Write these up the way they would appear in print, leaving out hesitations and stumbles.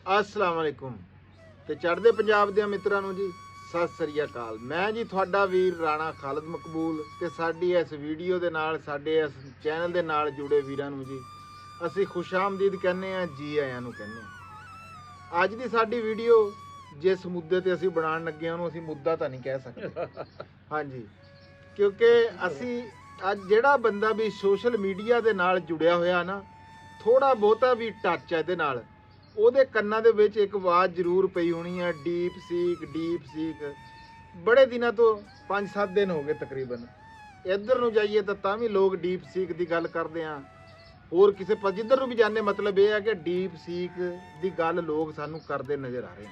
अस्सलाम वालेकुम ते चढ़दे पंजाब दे मित्रां नूं जी सत श्री अकाल। मैं जी तुहाडा वीर राणा खालिद मकबूल ते साडी इस वीडियो दे नाल साडे इस चैनल दे नाल जुड़े वीरां नूं जी असीं खुशामदीद कहने आ, जी आयां नूं कहने आ। अज दी साडी वीडियो जिस मुद्दे ते असीं बनाउण लगे आ उहनूं असीं मुद्दा तां नहीं कह सकदे हाँ जी, क्योंकि असीं अज जिहड़ा बंदा भी सोशल मीडिया दे नाल जुड़िया होया ना थोड़ा बहुता भी टच है इहदे नाल ਉਹਦੇ ਕੰਨਾਂ ਦੇ ਵਿੱਚ ਇੱਕ ਆਵਾਜ਼ ਜ਼ਰੂਰ ਪਈ ਹੋਣੀ ਹੈ, ਡੀਪ ਸੀਕ। ਬੜੇ ਦਿਨਾਂ ਤੋਂ 5-7 ਦਿਨ ਹੋ ਗਏ ਤਕਰੀਬਨ ਇੱਧਰ ਨੂੰ ਜਾਈਏ ਤਾਂ ਵੀ ਲੋਕ ਡੀਪ ਸੀਕ ਦੀ ਗੱਲ ਕਰਦੇ ਆ। ਹੋਰ ਕਿਸੇ ਪਾਸੇ ਜਿੱਧਰ ਨੂੰ ਵੀ ਜਾਂਦੇ ਮਤਲਬ ਇਹ ਹੈ ਕਿ ਡੀਪ ਸੀਕ ਦੀ ਗੱਲ ਲੋਕ ਸਾਨੂੰ ਕਰਦੇ ਨਜ਼ਰ ਆ ਰਹੇ ਆ।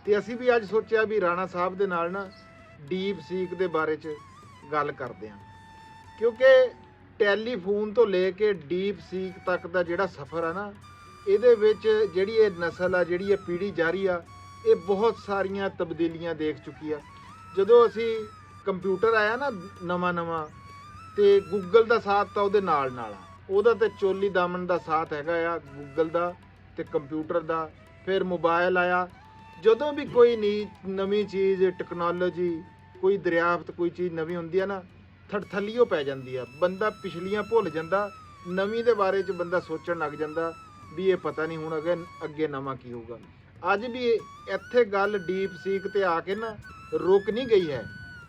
ਤੇ ਅਸੀਂ ਵੀ ਅੱਜ ਸੋਚਿਆ ਵੀ ਰਾਣਾ ਸਾਹਿਬ ਦੇ ਨਾਲ ਨਾ ਡੀਪ ਸੀਕ ਦੇ ਬਾਰੇ 'ਚ ਗੱਲ ਕਰਦੇ ਆ, ਕਿਉਂਕਿ ਟੈਲੀਫੋਨ ਤੋਂ ਲੈ ਕੇ ਡੀਪ ਸੀਕ ਤੱਕ ਦਾ ਜਿਹੜਾ ਸਫ਼ਰ ਆ ਨਾ ਇਹਦੇ ਵਿੱਚ ਜਿਹੜੀ ਇਹ ਨਸਲ ਆ, ਜਿਹੜੀ ਇਹ ਪੀੜ੍ਹੀ ਜਾਰੀ ਆ, ਇਹ ਬਹੁਤ ਸਾਰੀਆਂ ਤਬਦੀਲੀਆਂ ਦੇਖ ਚੁੱਕੀ ਆ। ਜਦੋਂ ਅਸੀਂ ਕੰਪਿਊਟਰ ਆਇਆ ਨਾ ਨਵਾਂ ਤੇ ਗੂਗਲ ਦਾ ਸਾਥ ਤਾਂ ਉਹਦੇ ਨਾਲ ਆ, ਉਹਦਾ ਤੇ ਚੋਲੀ ਦਾਮਨ ਦਾ ਸਾਥ ਹੈਗਾ ਆ ਗੂਗਲ ਦਾ ਤੇ ਕੰਪਿਊਟਰ ਦਾ। ਫਿਰ ਮੋਬਾਈਲ ਆਇਆ। ਜਦੋਂ ਵੀ ਕੋਈ ਨਵੀਂ ਚੀਜ਼ ਟੈਕਨੋਲੋਜੀ ਕੋਈ ਦਰਿਆਫਤ ਕੋਈ ਚੀਜ਼ ਨਵੀਂ ਹੁੰਦੀ ਆ ਨਾ ਥੜਥਲੀਓ ਪੈ ਜਾਂਦੀ ਆ, ਬੰਦਾ ਪਿਛਲੀਆਂ ਭੁੱਲ ਜਾਂਦਾ, ਨਵੀਂ ਦੇ ਬਾਰੇ 'ਚ ਬੰਦਾ ਸੋਚਣ ਲੱਗ ਜਾਂਦਾ ਵੀ ਇਹ ਪਤਾ ਨਹੀਂ ਹੁਣ ਅੱਗੇ ਨਵਾਂ ਕੀ ਹੋਊਗਾ। ਅੱਜ ਵੀ ਇੱਥੇ ਗੱਲ ਡੀਪ ਸੀਕ ਤੇ ਆ ਕੇ ਨਾ ਰੁਕ ਨਹੀਂ ਗਈ ਹੈ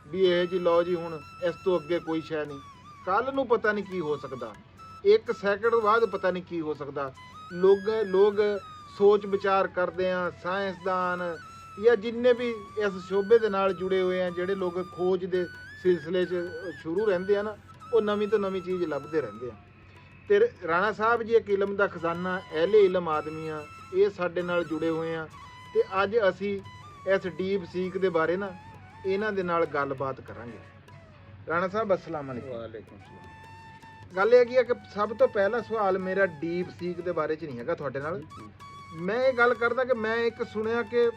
ਵੀ ਇਹ ਜੀ ਲਓ ਜੀ ਹੁਣ ਇਸ ਤੋਂ ਅੱਗੇ ਕੋਈ ਸ਼ੈ ਨਹੀਂ। ਕੱਲ ਨੂੰ ਪਤਾ ਨਹੀਂ ਕੀ ਹੋ ਸਕਦਾ, 1 ਸੈਕਿੰਡ ਬਾਅਦ ਪਤਾ ਨਹੀਂ ਕੀ ਹੋ ਸਕਦਾ। ਲੋਕ ਸੋਚ ਵਿਚਾਰ ਕਰਦੇ ਆ, ਸਾਇੰਸਦਾਨ ਜਾਂ ਜਿੰਨੇ ਵੀ ਇਸ ਸ਼ੋਬੇ ਦੇ ਨਾਲ ਜੁੜੇ ਹੋਏ ਆ, ਜਿਹੜੇ ਲੋਕ ਖੋਜ ਦੇ ਸਿਲਸਿਲੇ 'ਚ ਸ਼ੁਰੂ ਰਹਿੰਦੇ ਆ ਨਾ, ਉਹ ਨਵੀਂ ਤੋਂ ਨਵੀਂ ਚੀਜ਼ ਲੱਭਦੇ ਰਹਿੰਦੇ ਆ। ਤੇ ਰਾਣਾ ਸਾਹਿਬ ਜੀ ਇੱਕ ਇਲਮ ਦਾ ਖਜ਼ਾਨਾ, ਅਹਿਲੇ ਇਲਮ ਆਦਮੀ ਆ, ਇਹ ਸਾਡੇ ਨਾਲ ਜੁੜੇ ਹੋਏ ਆ। ਤੇ ਅੱਜ ਅਸੀਂ ਇਸ ਡੀਪ ਸੀਕ ਦੇ ਬਾਰੇ ਨਾ ਇਹਨਾਂ ਦੇ ਨਾਲ ਗੱਲਬਾਤ ਕਰਾਂਗੇ। ਰਾਣਾ ਸਾਹਿਬ अस्सलाम वालेकुम। ਵਾਲੇਕੁਮ ਸਲਾਮ। ਗੱਲ ਇਹ ਹੈ ਕਿ ਸਭ ਤੋਂ ਪਹਿਲਾ ਸਵਾਲ ਮੇਰਾ ਡੀਪ ਸੀਕ ਦੇ ਬਾਰੇ 'ਚ ਨਹੀਂ ਹੈਗਾ ਤੁਹਾਡੇ ਨਾਲ। ਮੈਂ ਇਹ ਗੱਲ ਕਰਦਾ ਕਿ ਮੈਂ ਇੱਕ ਸੁਣਿਆ ਕਿ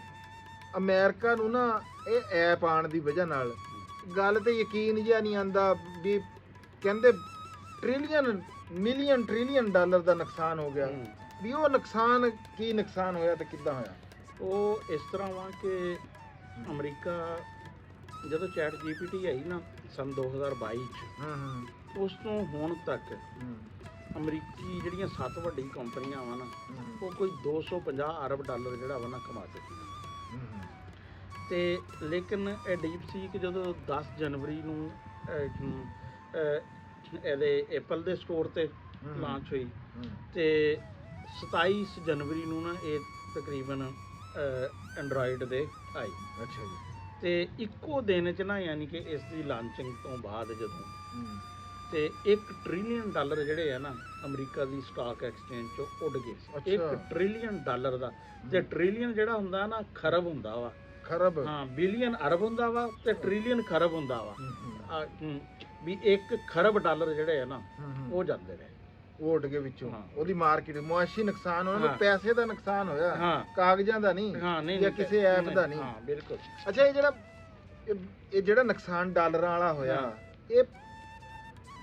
ਅਮਰੀਕਾ ਨੂੰ ਨਾ ਇਹ ਐਪ ਆਉਣ ਦੀ ਵਜ੍ਹਾ ਨਾਲ ਗੱਲ ਤੇ ਯਕੀਨ ਜਿਹਾ ਨਹੀਂ ਆਂਦਾ ਵੀ ਕਹਿੰਦੇ ਮਿਲੀਅਨ ਡਾਲਰ ਦਾ ਨੁਕਸਾਨ ਹੋ ਗਿਆ। ਵੀ ਉਹ ਨੁਕਸਾਨ ਕੀ ਨੁਕਸਾਨ ਹੋਇਆ ਤੇ ਕਿੱਦਾਂ ਹੋਇਆ? ਉਹ ਇਸ ਤਰ੍ਹਾਂ ਵਾ ਕਿ ਅਮਰੀਕਾ ਜਦੋਂ ਚੈਟ ਜੀਪੀਟੀ ਆਈ ਨਾ ਸਨ 2022 ਚ ਉਸ ਤੋਂ ਹੁਣ ਤੱਕ ਅਮਰੀਕੀ ਜਿਹੜੀਆਂ 7 ਵੱਡੀ ਕੰਪਨੀਆਂ ਵਾ ਨਾ ਉਹ ਕੋਈ 250 ਅਰਬ ਡਾਲਰ ਜਿਹੜਾ ਵਾ ਨਾ ਕਮਾ ਚੁੱਕੀਆਂ। ਤੇ ਲੇਕਿਨ ਇਹ ਡੀਪ ਸੀਕ ਜਦੋਂ 10 ਜਨਵਰੀ ਨੂੰ ਇਹਦੇ ਐਪਲ ਦੇ ਸਟੋਰ ਤੇ ਲਾਂਚ ਹੋਈ ਤੇ 27 ਜਨਵਰੀ ਨੂੰ ਨਾ ਇਹ ਤਕਰੀਬਨ ਐਂਡਰੋਇਡ ਦੇ ਆਈ। ਅੱਛਾ ਜੀ। ਤੇ ਇੱਕੋ ਦਿਨ ਚ ਨਾ ਯਾਨੀ ਕਿ ਇਸ ਦੀ ਲਾਂਚਿੰਗ ਤੋਂ ਬਾਅਦ ਜਦੋਂ ਤੇ 1 ਟ੍ਰਿਲੀਅਨ ਡਾਲਰ ਜਿਹੜੇ ਆ ਨਾ ਅਮਰੀਕਾ ਦੀ ਸਟਾਕ ਐਕਸਚੇਂਜ ਚੋਂ ਉੱਡ ਗਏ ਸੀ। 1 ਟ੍ਰਿਲੀਅਨ ਡਾਲਰ ਦਾ। ਤੇ ਟ੍ਰਿਲੀਅਨ ਜਿਹੜਾ ਹੁੰਦਾ ਨਾ ਖਰਬ ਹੁੰਦਾ ਵਾ, ਖਰਬ। ਹਾਂ, ਬਿਲੀਅਨ ਅਰਬ ਹੁੰਦਾ ਵਾ ਤੇ ਟ੍ਰਿਲੀਅਨ ਖਰਬ ਹੁੰਦਾ ਵਾ। ਵੀ 1 ਖਰਬ ਡਾਲਰ ਜਿਹੜੇ ਆ ਨਾ ਉਹ ਜਾਂਦੇ ਰਹੇ, ਉਹ ਉੱਡ ਗਏ ਵਿੱਚੋਂ। ਉਹਦੀ ਮਾਰਕੀਟ ਮੁਆਸ਼ੀ ਨੁਕਸਾਨ, ਉਹਨਾਂ ਨੂੰ ਪੈਸੇ ਦਾ ਨੁਕਸਾਨ ਹੋਇਆ, ਕਾਗਜ਼ਾਂ ਦਾ ਨਹੀਂ ਜਾਂ ਕਿਸੇ ਐਪ ਦਾ ਨਹੀਂ। ਹਾਂ ਬਿਲਕੁਲ। ਅੱਛਾ, ਇਹ ਜਿਹੜਾ ਨੁਕਸਾਨ ਡਾਲਰਾਂ ਵਾਲਾ ਹੋਇਆ ਇਹ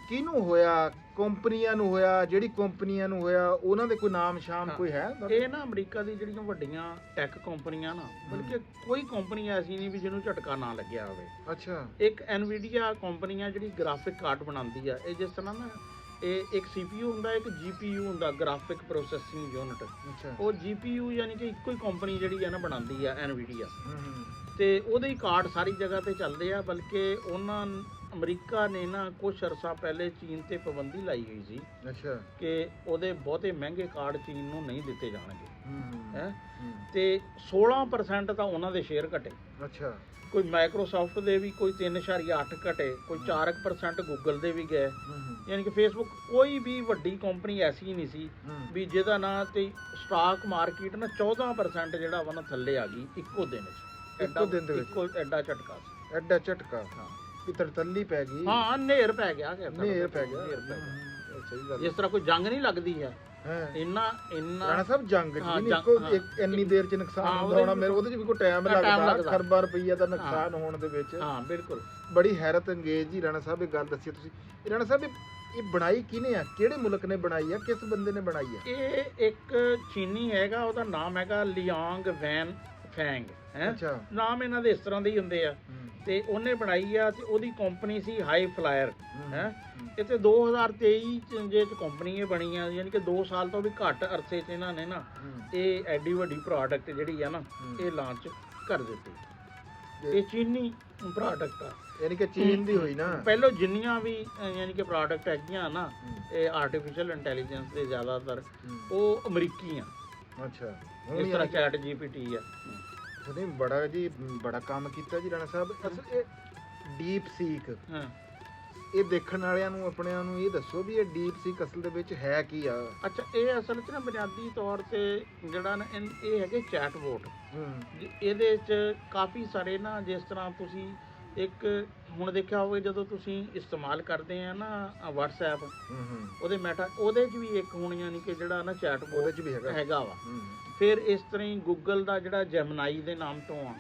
ਕਿਹਨੂੰ ਹੋਇਆ? ਕੰਪਨੀਆਂ ਨੂੰ ਹੋਇਆ? ਜਿਹੜੀ ਕੰਪਨੀਆਂ ਨੂੰ ਹੋਇਆ ਉਹਨਾਂ ਦੇ ਕੋਈ ਨਾਮ ਸ਼ਾਮ ਕੋਈ ਹੈ? ਇਹ ਨਾ ਅਮਰੀਕਾ ਦੀ ਜਿਹੜੀਆਂ ਵੱਡੀਆਂ ਟੈਕ ਕੰਪਨੀਆਂ ਨਾ, ਬਲਕਿ ਕੋਈ ਕੰਪਨੀ ਐਸੀ ਨਹੀਂ ਵੀ ਜਿਹਨੂੰ ਝਟਕਾ ਨਾ ਲੱਗਿਆ ਹੋਵੇ। ਅੱਛਾ। ਇੱਕ ਐਨਵੀਡੀਆ ਕੰਪਨੀ ਆ ਜਿਹੜੀ ਗ੍ਰਾਫਿਕ ਕਾਰਡ ਬਣਾਉਂਦੀ ਆ। ਇਹ ਜਿਸ ਤਰ੍ਹਾਂ ਨਾ ਇਹ ਇੱਕ CPU ਹੁੰਦਾ, ਇੱਕ GPU ਹੁੰਦਾ, ਗ੍ਰਾਫਿਕ ਪ੍ਰੋਸੈਸਿੰਗ ਯੂਨਿਟ। ਉਹ GPU ਯਾਨੀ ਕਿ ਇੱਕੋ ਹੀ ਕੰਪਨੀ ਜਿਹੜੀ ਆ ਨਾ ਬਣਾਉਂਦੀ ਆ ਐਨਵੀਡੀਆ। ਤੇ ਉਹਦੇ ਹੀ ਕਾਰਡ ਸਾਰੀ ਜਗ੍ਹਾ ਤੇ ਚੱਲਦੇ ਆ। ਬਲਕਿ ਉਹਨਾਂ ਅਮਰੀਕਾ ਨੇ ਨਾ ਕੁਛ ਅਰਸਾ ਪਹਿਲੇ ਚੀਨ ਤੇ ਪਾਬੰਦੀ ਲਾਈ ਹੋਈ ਸੀ। ਅੱਛਾ। ਕਿ ਉਹਦੇ ਬਹੁਤੇ ਮਹਿੰਗੇ ਕਾਰਡ ਚੀਨ ਨੂੰ ਨਹੀਂ ਦਿੱਤੇ ਜਾਣਗੇ। ਹੈ ਤੇ 16% ਤਾਂ ਉਹਨਾਂ ਦੇ ਸ਼ੇਅਰ ਘਟੇ। ਅੱਛਾ। ਕੋਈ ਮਾਈਕਰੋਸਾਫਟ ਦੇ ਵੀ ਕੋਈ 3.8 ਘਟੇ, ਕੋਈ 4% ਗੂਗਲ ਦੇ ਵੀ ਗਏ। ਯਾਨੀ ਕਿ ਫੇਸਬੁੱਕ, ਕੋਈ ਵੀ ਵੱਡੀ ਕੰਪਨੀ ਐਸੀ ਨਹੀਂ ਸੀ ਵੀ ਜਿਹਦਾ ਨਾ ਤੇ ਸਟਾਕ ਮਾਰਕੀਟ ਨਾ 14% ਜਿਹੜਾ ਵਾ ਨਾ ਥੱਲੇ ਆ ਗਈ ਇੱਕੋ ਦਿਨ 'ਚ। ਇੱਕੋ ਦਿਨ ਦੇ ਵਿੱਚ ਐਡਾ ਝਟਕਾ ਸੀ। ਐਡਾ ਝਟਕਾ। ਹਾਂ, ਤਰਤੱਲੀ ਪੈ ਗਈ। ਹਾਂ, ਨੇਰ ਪੈ ਗਿਆ। ਨੇਰ ਪੈ ਗਿਆ। ਸਹੀ ਗੱਲ। ਜਿਸ ਤਰ੍ਹਾਂ ਕੋਈ ਜੰਗ ਨਹੀਂ ਲੱਗਦੀ ਹੈ ਇੰਨਾ ਰਾਣਾ ਸਾਹਿਬ ਜੰਗ ਇੰਨੀ ਦੇਰ ਚ ਨੁਕਸਾਨ ਹੁੰਦਾ ਹੋਣਾ। ਮੇਰੇ ਉਹਦੇ ਚ ਵੀ ਕੋਈ ਟਾਈਮ ਲੱਗਦਾ, ਖਰਬਾਂ ਰੁਪਈਆ ਦਾ ਨੁਕਸਾਨ ਹੋਣ ਦੇ ਵਿੱਚ। ਹਾਂ ਬਿਲਕੁਲ। ਬੜੀ ਹੈਰਤ ਅੰਗੇਜ਼ ਜੀ ਰਾਣਾ ਸਾਹਿਬ ਇਹ ਗੱਲ ਦੱਸੀ ਤੁਸੀਂ। ਰਾਣਾ ਸਾਹਿਬ ਇਹ ਬਣਾਈ ਕਿਹਨੇ ਆ, ਕਿਹੜੇ ਮੁਲਕ ਨੇ ਬਣਾਈ ਆ, ਕਿਸ ਬੰਦੇ ਨੇ ਬਣਾਈ ਆ? ਇਹ ਇੱਕ ਚੀਨੀ ਹੈਗਾ, ਉਹਦਾ ਨਾਮ ਹੈਗਾ ਲਿਆਂਗ ਵੈਨ ਫੈਂਗ ਹੈ। ਅੱਛਾ। ਨਾਮ ਇਹਨਾਂ ਦੇ ਇਸ ਤਰ੍ਹਾਂ ਦੇ ਹੀ ਹੁੰਦੇ ਆ। ਤੇ ਉਹਨੇ ਬਣਾਈ ਆ ਤੇ ਉਹਦੀ ਕੰਪਨੀ ਸੀ ਹਾਈ ਫਲਾਇਰ ਹੈ। ਇਹ ਤੇ 2023 ਚ ਕੰਪਨੀ ਇਹ ਬਣੀ ਆ, ਯਾਨੀ ਕਿ 2 ਸਾਲ ਤੋਂ ਵੀ ਘੱਟ ਅਰਸੇ 'ਚ ਇਹਨਾਂ ਨੇ ਨਾ ਇਹ ਐਡੀ ਵੱਡੀ ਪ੍ਰੋਡਕਟ ਜਿਹੜੀ ਆ ਨਾ ਇਹ ਲਾਂਚ ਕਰ ਦਿੱਤੀ। ਇਹ ਚੀਨੀ ਪ੍ਰੋਡਕਟ ਆ, ਯਾਨੀ ਕਿ ਚੀਨ ਦੀ ਹੋਈ ਨਾ। ਪਹਿਲਾਂ ਜਿੰਨੀਆਂ ਵੀ ਯਾਨੀ ਕਿ ਪ੍ਰੋਡਕਟ ਹੈਗੀਆਂ ਨਾ ਇਹ ਆਰਟੀਫੀਸ਼ੀਅਲ ਇੰਟੈਲੀਜੈਂਸ ਦੇ ਜ਼ਿਆਦਾਤਰ ਉਹ ਅਮਰੀਕੀ ਆ। ਅੱਛਾ। ਇਸ ਤਰ੍ਹਾਂ ਚੈਟ ਜੀਪੀਟੀ ਆ। ਨਹੀਂ ਬੜਾ ਜੀ, ਬੜਾ ਕੰਮ ਕੀਤਾ ਜੀ ਰਾਣਾ ਸਾਹਿਬ। ਅਸਲ ਇਹ ਡੀਪ ਸੀਕ, ਇਹ ਦੇਖਣ ਵਾਲਿਆਂ ਨੂੰ ਆਪਣਿਆਂ ਨੂੰ ਇਹ ਦੱਸੋ ਵੀ ਇਹ ਡੀਪ ਸੀਕ ਅਸਲ ਦੇ ਵਿੱਚ ਹੈ ਕੀ ਆ? ਅੱਛਾ, ਇਹ ਅਸਲ 'ਚ ਨਾ ਬੁਨਿਆਦੀ ਤੌਰ ਤੇ ਜਿਹੜਾ ਨਾ ਇਹ ਹੈਗੇ ਚੈਟ ਬੋਟ। ਇਹਦੇ 'ਚ ਕਾਫੀ ਸਾਰੇ ਨਾ, ਜਿਸ ਤਰ੍ਹਾਂ ਤੁਸੀਂ ਇੱਕ ਹੁਣ ਦੇਖਿਆ ਹੋਵੇ ਜਦੋਂ ਤੁਸੀਂ ਇਸਤੇਮਾਲ ਕਰਦੇ ਆ ਨਾ WhatsApp, ਉਹਦੇ ਮੈਟਾ ਉਹਦੇ 'ਚ ਵੀ ਇੱਕ ਹੁਣ ਯਾਨੀ ਕਿ ਜਿਹੜਾ ਨਾ ਚੈਟ ਬੋਟ ਉਹਦੇ 'ਚ ਵੀ ਹੈਗਾ ਵਾ। ਫਿਰ ਇਸ ਤਰ੍ਹਾਂ ਹੀ ਗੂਗਲ ਦਾ ਜਿਹੜਾ ਜੈਮਨਾਈ ਦੇ ਨਾਮ ਤੋਂ ਆ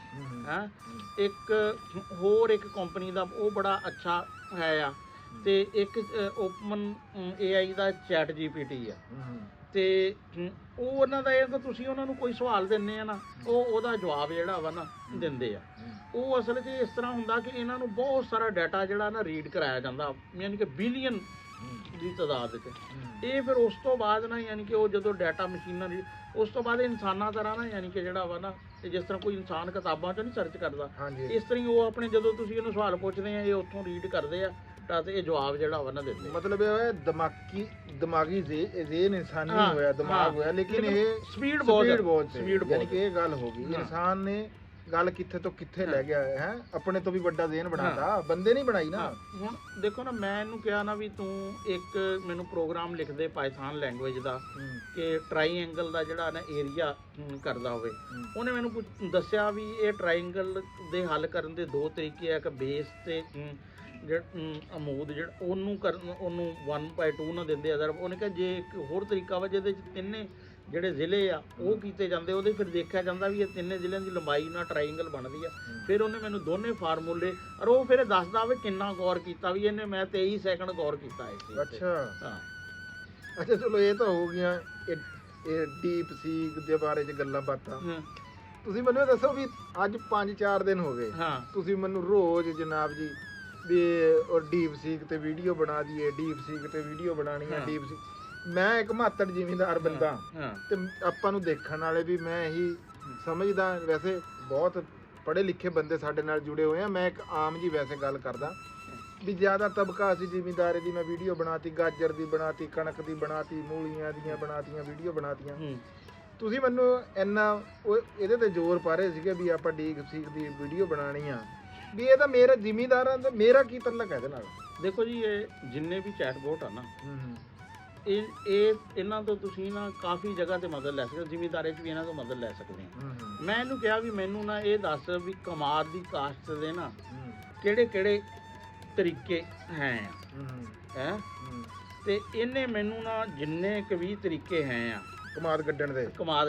ਹੈ, ਇੱਕ ਹੋਰ ਇੱਕ ਕੰਪਨੀ ਦਾ ਉਹ ਬੜਾ ਅੱਛਾ ਹੈ ਆ, ਤੇ ਇੱਕ ਓਪਨ AI ਦਾ ਚੈਟ GPT ਆ। ਤੇ ਉਹ ਉਹਨਾਂ ਦਾ ਇਹ ਤਾਂ ਤੁਸੀਂ ਉਹਨਾਂ ਨੂੰ ਕੋਈ ਸਵਾਲ ਦਿੰਦੇ ਆ ਨਾ, ਉਹ ਉਹਦਾ ਜਵਾਬ ਜਿਹੜਾ ਵਾ ਨਾ ਦਿੰਦੇ ਆ। ਉਹ ਅਸਲ 'ਚ ਇਸ ਤਰ੍ਹਾਂ ਹੁੰਦਾ ਕਿ ਇਹਨਾਂ ਨੂੰ ਬਹੁਤ ਸਾਰਾ ਡਾਟਾ ਜਿਹੜਾ ਨਾ ਰੀਡ ਕਰਾਇਆ ਜਾਂਦਾ, ਯਾਨੀ ਕਿ ਬਿਲੀਅਨ ਦੀ ਤਾਦਾਦ 'ਚ। ਇਹ ਫਿਰ ਉਸ ਤੋਂ ਬਾਅਦ ਨਾ ਯਾਨੀ ਕਿ ਉਹ ਜਦੋਂ ਡਾਟਾ ਮਸ਼ੀਨਾਂ ਦੀ ਉਸ ਤੋਂ ਬਾਅਦ ਇਨਸਾਨਾਂ ਤਰ੍ਹਾਂ ਨਾ ਯਾਨੀ ਕਿ ਜਿਹੜਾ ਵਾ ਨਾ, ਜਿਸ ਤਰ੍ਹਾਂ ਕੋਈ ਇਨਸਾਨ ਕਿਤਾਬਾਂ 'ਚ ਨਹੀਂ ਸਰਚ ਕਰਦਾ, ਇਸ ਤਰ੍ਹਾਂ ਹੀ ਉਹ ਆਪਣੇ ਜਦੋਂ ਤੁਸੀਂ ਇਹਨੂੰ ਸਵਾਲ ਪੁੱਛਦੇ ਆ ਇਹ ਉੱਥੋਂ ਰੀਡ ਕਰਦੇ ਆ ਤੇ ਇਹ ਜਵਾਬ ਜਿਹੜਾ ਵਾ ਨਾ ਦਿੰਦੇ। ਮਤਲਬ ਇਹ ਹੋਇਆ ਦਿਮਾਗੀ ਜ਼ੇਨ ਇਨਸਾਨੀ ਹੋਇਆ, ਦਿਮਾਗ ਹੋਇਆ, ਲੇਕਿਨ ਇਹ ਸਪੀਡ ਬਹੁਤ ਯਾਨੀ ਕਿ ਇਹ ਗੱਲ ਹੋ ਗਈ ਇਨਸਾਨ ਨੇ ਗੱਲ ਕਿੱਥੇ ਤੋਂ ਕਿੱਥੇ ਲੈ ਗਿਆ ਹੈ, ਆਪਣੇ ਤੋਂ ਵੀ ਵੱਡਾ ਜ਼ੇਨ ਬਣਾਤਾ, ਬੰਦੇ ਨਹੀਂ ਬਣਾਈ ਨਾ। ਹੁਣ ਦੇਖੋ ਨਾ, ਮੈਂ ਇਹਨੂੰ ਕਿਹਾ ਨਾ ਵੀ ਤੂੰ ਇੱਕ ਮੈਨੂੰ ਪ੍ਰੋਗਰਾਮ ਲਿਖ ਦੇ ਪਾਈਥਨ ਲੈਂਗੁਏਜ ਦਾ ਕਿ ਟ੍ਰਾਈਐਂਗਲ ਦਾ ਜਿਹੜਾ ਨਾ ਏਰੀਆ ਕਰਦਾ ਹੋਵੇ। ਉਹਨੇ ਮੈਨੂੰ ਦੱਸਿਆ ਵੀ ਇਹ ਟ੍ਰਾਈਐਂਗਲ ਦੇ ਹੱਲ ਕਰਨ ਦੇ 2 ਤਰੀਕੇ ਆ, ਇੱਕ ਬੇਸ ਤੇ ਅਮੂਦ ਜਿਹੜਾ ਉਹਨੂੰ 1/2 ਨਾ ਦਿੰਦੇ ਆ। ਉਹਨੇ ਕਿਹਾ ਜੇ ਇੱਕ ਹੋਰ ਤਰੀਕਾ ਵਾ ਜਿਹਦੇ 'ਚ ਤਿੰਨੇ ਜਿਹੜੇ ਜ਼ਿਲ੍ਹੇ ਆ ਉਹ ਕੀਤੇ ਜਾਂਦੇ, ਉਹਦੇ ਫਿਰ ਦੇਖਿਆ ਜਾਂਦਾ ਵੀ ਇਹ ਤਿੰਨੇ ਜ਼ਿਲ੍ਹਿਆਂ ਦੀ ਲੰਬਾਈ ਨਾਲ ਟ੍ਰਾਈਐਂਗਲ ਬਣਦੀ ਆ। ਫਿਰ ਉਹਨੇ ਮੈਨੂੰ ਦੋਨੇ ਫਾਰਮੂਲੇ ਔਰ ਉਹ ਫਿਰ ਦੱਸਦਾ ਵੀ ਕਿੰਨਾ ਗੌਰ ਕੀਤਾ, ਵੀ ਇਹਨੇ ਮੈਂ 23 ਸੈਕਿੰਡ ਗੌਰ ਕੀਤਾ ਇਸ। ਅੱਛਾ ਹਾਂ। ਅੱਛਾ ਚਲੋ ਇਹ ਤਾਂ ਹੋ ਗਈਆਂ ਇਹ ਡੀਪ ਸੀਕ ਦੇ ਬਾਰੇ 'ਚ ਗੱਲਾਂ ਬਾਤਾਂ। ਤੁਸੀਂ ਮੈਨੂੰ ਦੱਸੋ ਵੀ ਅੱਜ 5-4 ਦਿਨ ਹੋ ਗਏ, ਤੁਸੀਂ ਮੈਨੂੰ ਰੋਜ਼ ਜਨਾਬ ਜੀ ਵੀ ਔਰ ਡੀਪ ਸੀਕ ਤੇ ਵੀਡੀਓ ਬਣਾ ਦਈਏ, ਡੀਪ ਸੀਕ ਤੇ ਵੀਡੀਓ ਬਣਾਣੀ ਹੈ, ਡੀਪ ਸੀਕ। ਮੈਂ ਇੱਕ ਮਾਤੜ ਜ਼ਿਮੀਂਦਾਰ ਬੰਦਾ ਤੇ ਆਪਾਂ ਨੂੰ ਦੇਖਣ ਵਾਲੇ ਵੀ ਮੈਂ ਇਹੀ ਸਮਝਦਾ, ਵੈਸੇ ਬਹੁਤ ਪੜ੍ਹੇ ਲਿਖੇ ਬੰਦੇ ਸਾਡੇ ਨਾਲ ਜੁੜੇ ਹੋਏ ਆ, ਮੈਂ ਇੱਕ ਆਮ ਜੀ ਵੈਸੇ ਗੱਲ ਕਰਦਾ ਵੀ ਜ਼ਿਆਦਾ ਤਬਕਾ ਅਸੀਂ ਜ਼ਿਮੀਂਦਾਰੇ ਦੀ ਮੈਂ ਵੀਡੀਓ ਬਣਾਤੀ, ਗਾਜਰ ਦੀ ਬਣਾਤੀ, ਕਣਕ ਦੀ ਬਣਾਤੀ, ਮੂਲੀਆਂ ਦੀਆਂ ਬਣਾਤੀਆਂ, ਵੀਡੀਓ ਬਣਾਤੀਆਂ। ਤੁਸੀਂ ਮੈਨੂੰ ਇੰਨਾ ਇਹਦੇ ਤੇ ਜ਼ੋਰ ਪਾ ਰਹੇ ਸੀਗੇ ਵੀ ਆਪਾਂ ਡੀਪ ਸੀਕ ਦੀ ਵੀਡੀਓ ਬਣਾਣੀ ਆ, ਵੀ ਇਹ ਤਾਂ ਮੇਰਾ ਜ਼ਿਮੀਂਦਾਰਾਂ ਦਾ ਮੇਰਾ ਕੀ ਤਲਕ ਹੈ ਇਹਦੇ ਨਾਲ? ਦੇਖੋ ਜੀ, ਇਹ ਜਿੰਨੇ ਵੀ ਚੈਟਬੋਟ ਆ ਨਾ ਇਹ ਇਹਨਾਂ ਤੋਂ ਤੁਸੀਂ ਨਾ ਕਾਫੀ ਜਗ੍ਹਾ ਤੇ ਮਦਦ ਲੈ ਸਕਦੇ ਹੋ, ਜ਼ਿਮੀਂਦਾਰੇ 'ਚ ਵੀ ਇਹਨਾਂ ਤੋਂ ਮਦਦ ਲੈ ਸਕਦੇ ਆ। ਮੈਂ ਇਹਨੂੰ ਕਿਹਾ ਵੀ ਮੈਨੂੰ ਨਾ ਇਹ ਦੱਸ ਵੀ ਕਮਾਦ ਦੀ ਕਾਸ਼ਤ ਦੇ ਨਾ ਕਿਹੜੇ ਤਰੀਕੇ ਹੈ ਤੇ ਇਹਨੇ ਮੈਨੂੰ ਨਾ ਜਿੰਨੇ ਕੁ ਵੀ ਤਰੀਕੇ ਹੈ ਆ ਕਮਾਦ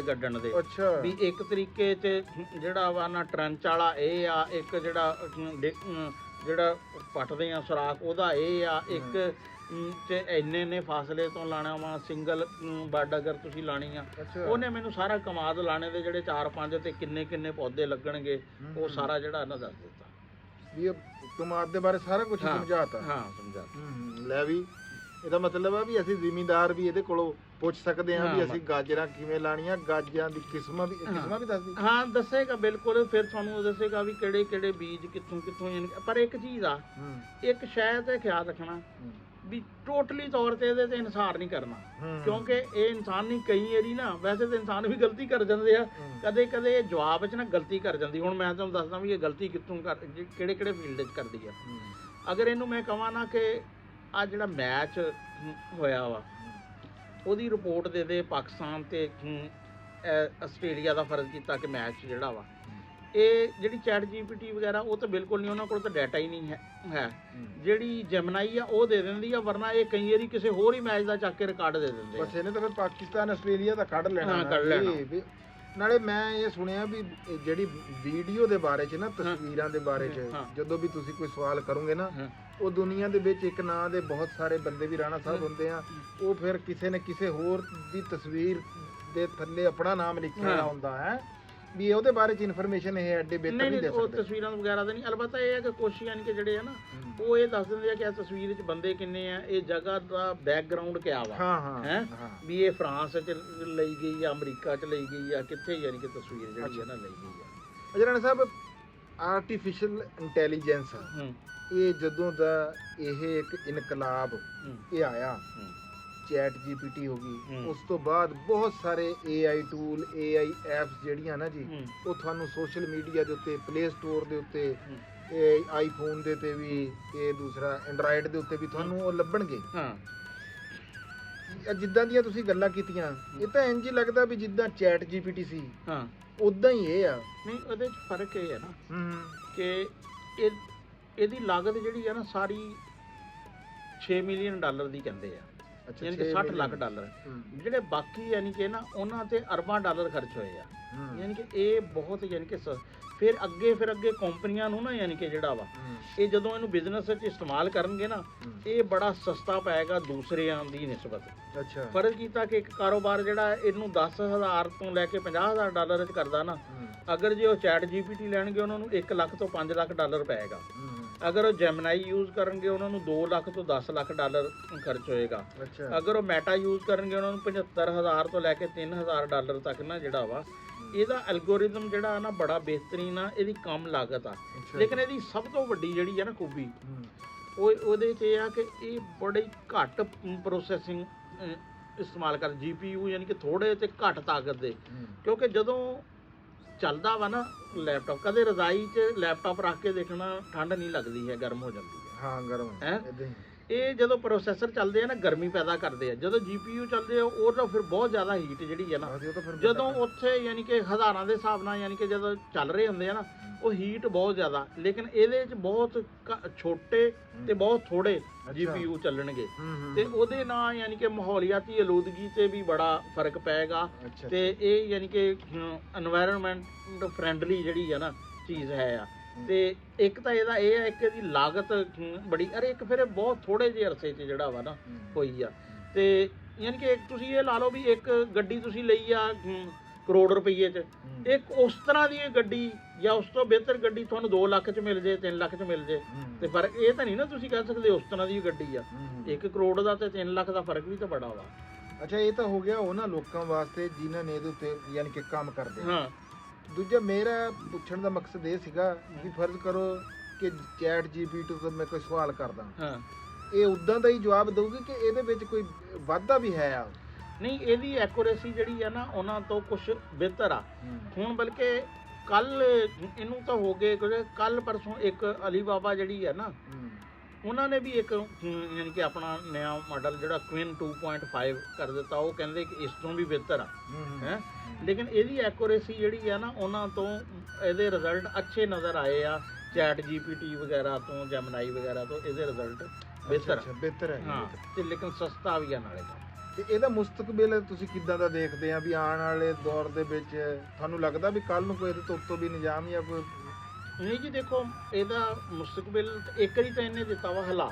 ਗੱਡਣ ਦੇ। ਅੱਛਾ। ਵੀ ਇੱਕ ਤਰੀਕੇ 'ਚ ਜਿਹੜਾ ਵਾ ਨਾ ਟਰੰਚ ਵਾਲਾ ਇਹ ਆ, ਇੱਕ ਜਿਹੜਾ ਪੱਟਦੇ ਆ ਸੁਰਾਖ ਉਹਦਾ ਇਹ ਆ, ਇੱਕ ਤੇ ਇੰਨੇ ਫਾਸਲੇ ਤੋਂ ਲਾਣਾ ਵਾ, ਸਿੰਗਲ ਬੈਡ ਅਗਰ ਤੁਸੀਂ ਲਾਣੀ ਆ। ਉਹਨੇ ਮੈਨੂੰ ਸਾਰਾ ਕਮਾਦ ਲਾਣੇ ਦੇ ਜਿਹੜੇ 4-5 ਤੇ ਕਿੰਨੇ ਪੌਦੇ ਲੱਗਣਗੇ ਉਹ ਸਾਰਾ ਜਿਹੜਾ ਨਾ ਦੱਸ ਦਿੱਤਾ ਵੀ ਕਮਾਦ ਦੇ ਬਾਰੇ ਸਾਰਾ ਕੁਝ ਸਮਝਾਤਾ। ਹਾਂ ਸਮਝਾਤਾ। ਲੈ ਵੀ ਇਹਦਾ ਮਤਲਬ ਆ ਵੀ ਅਸੀਂ ਜ਼ਿਮੀਂਦਾਰ ਵੀ ਇਹਦੇ ਕੋਲੋਂ ਪੁੱਛ ਸਕਦੇ ਹਾਂ ਵੀ ਅਸੀਂ ਗਾਜਰਾਂ ਕਿਵੇਂ ਲਾਣੀਆਂ, ਗਾਜਰਾਂ ਦੀ ਕਿਸਮਾਂ ਵੀ ਦੱਸਦੀ। ਹਾਂ ਦੱਸੇਗਾ ਬਿਲਕੁਲ, ਫਿਰ ਤੁਹਾਨੂੰ ਉਹ ਦੱਸੇਗਾ ਵੀ ਕਿਹੜੇ ਬੀਜ ਕਿੱਥੋਂ ਪਰ ਇੱਕ ਚੀਜ਼ ਆ, ਇੱਕ ਸ਼ਾਇਦ ਤੇ ਖਿਆਲ ਰੱਖਣਾ ਵੀ ਟੋਟਲੀ ਤੌਰ ਤੇ ਇਹਦੇ ਤੇ ਇਨਸਾਰ ਨਹੀਂ ਕਰਨਾ, ਕਿਉਂਕਿ ਇਹ ਇਨਸਾਨ ਨਹੀਂ, ਕਈ ਵਾਰੀ ਨਾ ਵੈਸੇ ਤਾਂ ਇਨਸਾਨ ਵੀ ਗਲਤੀ ਕਰ ਜਾਂਦੇ ਆ, ਕਦੇ ਇਹ ਜਵਾਬ 'ਚ ਨਾ ਗਲਤੀ ਕਰ ਜਾਂਦੀ। ਹੁਣ ਮੈਂ ਤੁਹਾਨੂੰ ਦੱਸਦਾ ਵੀ ਇਹ ਗਲਤੀ ਕਿੱਥੋਂ ਕਿਹੜੇ ਫੀਲਡ 'ਚ ਕਰਦੀ ਆ। ਅਗਰ ਇਹਨੂੰ ਮੈਂ ਕਹਾਂ ਨਾ ਕਿ ਆ ਜਿਹੜਾ ਮੈਚ ਹੋਇਆ ਵਾ ਉਹਦੀ ਰਿਪੋਰਟ ਦੇ ਪਾਕਿਸਤਾਨ ਤੇ ਆਸਟ੍ਰੇਲੀਆ ਦਾ ਫਰਜ਼ ਕੀਤਾ ਕਿ ਮੈਚ ਜਿਹੜਾ ਵਾ ਇਹ ਜਿਹੜੀ ਚੈਟ GPT ਵਗੈਰਾ ਉਹ ਤਾਂ ਬਿਲਕੁਲ ਨਹੀਂ, ਉਹਨਾਂ ਕੋਲ ਤਾਂ ਡਾਟਾ ਹੀ ਨਹੀਂ ਹੈ। ਜਿਹੜੀ ਜੈਮਨਾਈ ਆ ਉਹ ਦੇ ਦਿੰਦੀ ਆ, ਵਰਨਾ ਇਹ ਕਈ ਵਾਰੀ ਕਿਸੇ ਹੋਰ ਹੀ ਮੈਚ ਦਾ ਚੱਕ ਕੇ ਰਿਕਾਰਡ ਦੇ ਦਿੰਦੇ। ਬਸ ਇਹਨੇ ਤਾਂ ਫਿਰ ਪਾਕਿਸਤਾਨ ਆਸਟ੍ਰੇਲੀਆ ਦਾ ਕੱਢ ਲੈਣਾ। ਨਾਲੇ ਮੈਂ ਇਹ ਸੁਣਿਆ ਵੀ ਇਹ ਜਿਹੜੀ ਵੀਡੀਓ ਦੇ ਬਾਰੇ ਚ ਨਾ, ਤਸਵੀਰਾਂ ਦੇ ਬਾਰੇ ਚ ਜਦੋਂ ਵੀ ਤੁਸੀਂ ਕੋਈ ਸਵਾਲ ਕਰੋਗੇ ਨਾ, ਉਹ ਦੁਨੀਆ ਦੇ ਵਿੱਚ ਇੱਕ ਨਾਂ ਦੇ ਬਹੁਤ ਸਾਰੇ ਬੰਦੇ ਵੀ ਰਾਣਾ ਸਾਹਿਬ ਹੁੰਦੇ ਆ, ਉਹ ਫਿਰ ਕਿਸੇ ਨੇ ਕਿਸੇ ਹੋਰ ਦੀ ਤਸਵੀਰ ਦੇ ਥੱਲੇ ਆਪਣਾ ਨਾਮ ਲਿਖਿਆ ਹੋਇਆ ਹੁੰਦਾ ਹੈ ਵੀ ਉਹਦੇ ਬਾਰੇ ਚ ਇਨਫੋਰਮੇਸ਼ਨ ਇਹ ਐਡੇ ਬਿਹਤਰ ਨਹੀਂ ਦੇ ਸਕਦੇ। ਉਹ ਤਸਵੀਰਾਂ ਵਗੈਰਾ ਦਾ ਨਹੀਂ, ਅਲਬੱਤਾ ਇਹ ਹੈ ਕਿ ਕੁਛ ਯਾਨੀ ਕਿ ਜਿਹੜੇ ਆ ਨਾ ਉਹ ਇਹ ਦੱਸ ਦਿੰਦੇ ਆ ਕਿ ਇਹ ਤਸਵੀਰ ਵਿੱਚ ਬੰਦੇ ਕਿੰਨੇ ਆ, ਇਹ ਜਗ੍ਹਾ ਦਾ ਬੈਕਗ੍ਰਾਉਂਡ ਕਿਆ ਵਾ, ਹੈ ਵੀ ਇਹ ਫਰਾਂਸ ਚ ਲਈ ਗਈ ਆ, ਅਮਰੀਕਾ ਚ ਲਈ ਗਈ ਆ, ਕਿੱਥੇ ਯਾਨੀ ਕਿ ਤਸਵੀਰ ਜਿਹੜੀ ਹੈ ਨਾ ਲਈ ਗਈ ਆ। ਅਜੇ ਰਾਣਾ ਸਾਹਿਬ, ਆਰਟੀਫਿਸ਼ੀਅਲ ਇੰਟੈਲੀਜੈਂਸ ਇਹ ਜਦੋਂ ਦਾ ਇਹ ਇੱਕ ਇਨਕਲਾਬ ਇਹ ਆਇਆ, ਚੈਟ ਜੀਪੀਟੀ ਹੋ ਗਈ, ਉਸ ਤੋਂ ਬਾਅਦ ਬਹੁਤ ਸਾਰੇ AI ਟੂਲ, AI ਐਪਸ ਜਿਹੜੀਆਂ ਨਾ ਜੀ, ਉਹ ਤੁਹਾਨੂੰ ਸੋਸ਼ਲ ਮੀਡੀਆ ਦੇ ਉੱਤੇ, ਪਲੇ ਸਟੋਰ ਦੇ ਉੱਤੇ, ਇਹ ਆਈਫੋਨ ਦੇ ਤੇ ਵੀ, ਇਹ ਦੂਸਰਾ ਐਂਡਰਾਇਡ ਦੇ ਉੱਤੇ ਵੀ ਤੁਹਾਨੂੰ ਉਹ ਲੱਭਣਗੇ। ਜਿੱਦਾਂ ਦੀਆਂ ਤੁਸੀਂ ਗੱਲਾਂ ਕੀਤੀਆਂ, ਇਹ ਤਾਂ ਇੰਜ ਹੀ ਲੱਗਦਾ ਵੀ ਜਿੱਦਾਂ ਚੈਟ ਜੀਪੀਟੀ ਸੀ ਉਦਾਂ ਹੀ ਇਹ ਆ। ਨਹੀਂ, ਉਹਦੇ ਚ ਫਰਕ ਇਹ ਹੈ ਨਾ ਕਿ ਇਹਦੀ ਲਾਗਤ ਜਿਹੜੀ ਆ ਨਾ ਸਾਰੀ $6 ਮਿਲੀਅਨ ਦੀ ਕਹਿੰਦੇ ਆ, ਯਾਨੀ ਕਿ $60 ਲੱਖ। ਜਿਹੜੇ ਬਾਕੀ ਯਾਨੀ ਕਿ ਨਾ ਉਹਨਾਂ ਤੇ ਅਰਬਾਂ ਡਾਲਰ ਖਰਚ ਹੋਏ ਆ, ਯਾਨੀ ਕਿ ਇਹ ਬਹੁਤ ਯਾਨੀ ਕਿ ਫਿਰ ਅੱਗੇ ਕੰਪਨੀਆਂ ਨੂੰ ਨਾ ਯਾਨੀ ਕਿ ਜਿਹੜਾ ਵਾ ਇਹ ਜਦੋਂ ਇਹਨੂੰ ਬਿਜ਼ਨਸ ਵਿੱਚ ਇਸਤੇਮਾਲ ਕਰਨਗੇ ਨਾ, ਇਹ ਬੜਾ ਸਸਤਾ ਪਏਗਾ ਦੂਸਰਿਆਂ ਦੀ ਨਿਸਬਤ। ਅੱਛਾ, ਫਰਜ਼ ਕੀਤਾ ਕਿ ਇੱਕ ਕਾਰੋਬਾਰ ਜਿਹੜਾ ਇਹਨੂੰ $10,000 ਤੋਂ ਲੈ ਕੇ $50,000 ਵਿੱਚ ਕਰਦਾ ਨਾ, ਅਗਰ ਜੇ ਉਹ ਚੈਟ ਜੀਪੀਟੀ ਲੈਣਗੇ ਉਹਨਾਂ ਨੂੰ $1 ਲੱਖ ਤੋਂ $5 ਲੱਖ ਪਏਗਾ। ਅਗਰ ਉਹ ਜੈਮਨਾਈ ਯੂਜ਼ ਕਰਨਗੇ ਉਹਨਾਂ ਨੂੰ $2 ਲੱਖ ਤੋਂ $10 ਲੱਖ ਖਰਚ ਹੋਏਗਾ। ਅਗਰ ਉਹ ਮੈਟਾ ਯੂਜ਼ ਕਰਨਗੇ ਉਹਨਾਂ ਨੂੰ $75,000 ਤੋਂ ਲੈ ਕੇ $3,000 ਤੱਕ ਨਾ ਜਿਹੜਾ ਵਾ ਇਹਦਾ ਐਲਗੋਰਿਜ਼ਮ ਜਿਹੜਾ ਨਾ ਬੜਾ ਬਿਹਤਰੀਨ ਆ, ਇਹਦੀ ਕਮ ਲਾਗਤ ਆ। ਲੇਕਿਨ ਇਹਦੀ ਸਭ ਤੋਂ ਵੱਡੀ ਜਿਹੜੀ ਆ ਨਾ ਖੂਬੀ ਉਹਦੇ 'ਚ ਇਹ ਆ ਕਿ ਇਹ ਬੜੀ ਘੱਟ ਪ੍ਰੋਸੈਸਿੰਗ ਇਸਤੇਮਾਲ ਕਰ, GPU ਯਾਨੀ ਕਿ ਥੋੜੇ ਤੇ ਘੱਟ ਤਾਕਤ ਦੇ, ਕਿਉਂਕਿ ਜਦੋਂ ਚੱਲਦਾ ਵਾ ਨਾ ਲੈਪਟਾਪ, ਕਦੇ ਰਜ਼ਾਈ 'ਚ ਲੈਪਟਾਪ ਰੱਖ ਕੇ ਦੇਖਣਾ, ਠੰਡ ਨਹੀਂ ਲੱਗਦੀ ਹੈ, ਗਰਮ ਹੋ ਜਾਂਦੀ ਹੈ। ਹਾਂ, ਗਰਮ ਹੈ। ਇਹ ਜਦੋਂ ਪ੍ਰੋਸੈਸਰ ਚੱਲਦੇ ਆ ਨਾ ਗਰਮੀ ਪੈਦਾ ਕਰਦੇ ਆ, ਜਦੋਂ GPU ਚੱਲਦੇ ਆ ਉਹ ਤਾਂ ਫਿਰ ਬਹੁਤ ਜ਼ਿਆਦਾ ਹੀਟ ਜਿਹੜੀ ਹੈ ਨਾ, ਜਦੋਂ ਉੱਥੇ ਯਾਨੀ ਕਿ ਹਜ਼ਾਰਾਂ ਦੇ ਹਿਸਾਬ ਨਾਲ ਯਾਨੀ ਕਿ ਜਦੋਂ ਚੱਲ ਰਹੇ ਹੁੰਦੇ ਆ ਨਾ ਉਹ ਹੀਟ ਬਹੁਤ ਜ਼ਿਆਦਾ। ਲੇਕਿਨ ਇਹਦੇ 'ਚ ਬਹੁਤ ਛੋਟੇ ਤੇ ਬਹੁਤ ਥੋੜੇ GPU ਚੱਲਣਗੇ ਤੇ ਉਹਦੇ ਨਾਲ ਯਾਨੀ ਕਿ ਮਾਹੌਲੀਆਤੀ ਆਲੂਦਗੀ 'ਤੇ ਵੀ ਬੜਾ ਫਰਕ ਪਏਗਾ ਤੇ ਇਹ ਯਾਨੀ ਕਿ এনवायरमेंट ਫਰੈਂਡਲੀ ਜਿਹੜੀ ਆ ਨਾ ਚੀਜ਼ ਹੈ ਆ। ਤੇ ਇੱਕ ਤਾਂ ਇਹਦਾ ਇਹ ਹੈ, ਇੱਕ ਇਹਦੀ ਲਾਗਤ ਬੜੀ, ਅਰੇ ਇੱਕ ਫਿਰ ਬਹੁਤ ਥੋੜੇ ਜਿਹੇ ਅਰਸੇ 'ਚ ਜਿਹੜਾ ਵਾ ਨਾ ਹੋਈ ਆ। ਤੇ ਯਾਨੀ ਕਿ ਤੁਸੀਂ ਇਹ ਲਾ ਲਓ ਵੀ ਇੱਕ ਗੱਡੀ ਤੁਸੀਂ ਲਈ ਆ ਕਰੋੜ ਰੁਪਈਏ 'ਚ, ਇੱਕ ਉਸ ਤਰ੍ਹਾਂ ਦੀ ਗੱਡੀ ਜਾਂ ਉਸ ਤੋਂ ਬਿਹਤਰ ਗੱਡੀ ਤੁਹਾਨੂੰ 2 ਲੱਖ 'ਚ ਮਿਲ ਜੇ, 3 ਲੱਖ 'ਚ ਮਿਲ ਜੇ, ਤੇ ਫਰਕ ਇਹ ਤਾਂ ਨਹੀਂ ਨਾ ਤੁਸੀਂ ਕਹਿ ਸਕਦੇ ਉਸ ਤਰ੍ਹਾਂ ਦੀ ਗੱਡੀ ਆ। 1 ਕਰੋੜ ਦਾ ਤੇ 3 ਲੱਖ ਦਾ ਫਰਕ ਵੀ ਤਾਂ ਬੜਾ ਵਾ। ਅੱਛਾ, ਇਹ ਤਾਂ ਹੋ ਗਿਆ ਉਹਨਾਂ ਲੋਕਾਂ ਵਾਸਤੇ ਜਿਨ੍ਹਾਂ ਨੇ ਇਹਦੇ ਉੱਤੇ ਯਾਨੀ ਕਿ ਕੰਮ ਕਰਦੇ ਆ। ਦੂਜਾ ਮੇਰਾ ਪੁੱਛਣ ਦਾ ਮਕਸਦ ਇਹ ਸੀਗਾ ਵੀ ਫਰਜ਼ ਕਰੋ ਕਿ ਚੈਟ ਜੀਪੀਟੀ ਤੋਂ ਮੈਂ ਕੋਈ ਸਵਾਲ ਕਰਦਾ, ਇਹ ਉਦਾਂ ਦਾ ਹੀ ਜਵਾਬ ਦਊਗੀ ਕਿ ਇਹਦੇ ਵਿੱਚ ਕੋਈ ਵਾਧਾ ਵੀ ਹੈ ਆ? ਨਹੀਂ, ਇਹਦੀ ਐਕੂਰੇਸੀ ਜਿਹੜੀ ਆ ਨਾ ਉਹਨਾਂ ਤੋਂ ਕੁਝ ਬਿਹਤਰ ਆ। ਹੁਣ ਬਲਕਿ ਕੱਲ ਇਹਨੂੰ ਤਾਂ ਹੋ ਗਏ, ਕੱਲ ਪਰਸੋਂ ਇੱਕ ਅਲੀਬਾਬਾ ਜਿਹੜੀ ਆ ਨਾ ਉਹਨਾਂ ਨੇ ਵੀ ਇੱਕ ਯਾਨੀ ਕਿ ਆਪਣਾ ਨਵਾਂ ਮਾਡਲ ਜਿਹੜਾ ਕੁਇਨ 2.5 ਕਰ ਦਿੱਤਾ, ਉਹ ਕਹਿੰਦੇ ਕਿ ਇਸ ਤੋਂ ਵੀ ਬਿਹਤਰ ਆ ਹੈ। ਲੇਕਿਨ ਇਹਦੀ ਐਕੂਰੇਸੀ ਜਿਹੜੀ ਆ ਨਾ ਉਹਨਾਂ ਤੋਂ ਇਹਦੇ ਰਿਜ਼ਲਟ ਅੱਛੇ ਨਜ਼ਰ ਆਏ ਆ, ਚੈਟ ਜੀਪੀਟੀ ਵਗੈਰਾ ਤੋਂ, ਜੈਮਨਾਈ ਵਗੈਰਾ ਤੋਂ ਇਹਦੇ ਰਿਜ਼ਲਟ ਬਿਹਤਰ ਹੈ। ਹਾਂ, ਤੇ ਲੇਕਿਨ ਸਸਤਾ ਵੀ ਆ ਨਾਲੇ। ਤੇ ਇਹਦਾ ਮੁਸਤਕਬਲ ਤੁਸੀਂ ਕਿੱਦਾਂ ਦਾ ਦੇਖਦੇ ਆ ਵੀ ਆਉਣ ਵਾਲੇ ਦੌਰ ਦੇ ਵਿੱਚ ਤੁਹਾਨੂੰ ਲੱਗਦਾ ਵੀ ਕੱਲ ਨੂੰ ਕੋਈ ਇਹਦੇ ਤੋਂ ਉੱਤੋਂ ਵੀ ਨਿਜ਼ਾਮ ਜਾਂ ਕੋਈ? ਨਹੀਂ ਜੀ, ਦੇਖੋ ਇਹਦਾ ਮੁਸਤਕਬਲ ਇੱਕ ਵਾਰੀ ਤਾਂ ਇਹਨੇ ਦਿੱਤਾ ਵਾ ਹਿਲਾ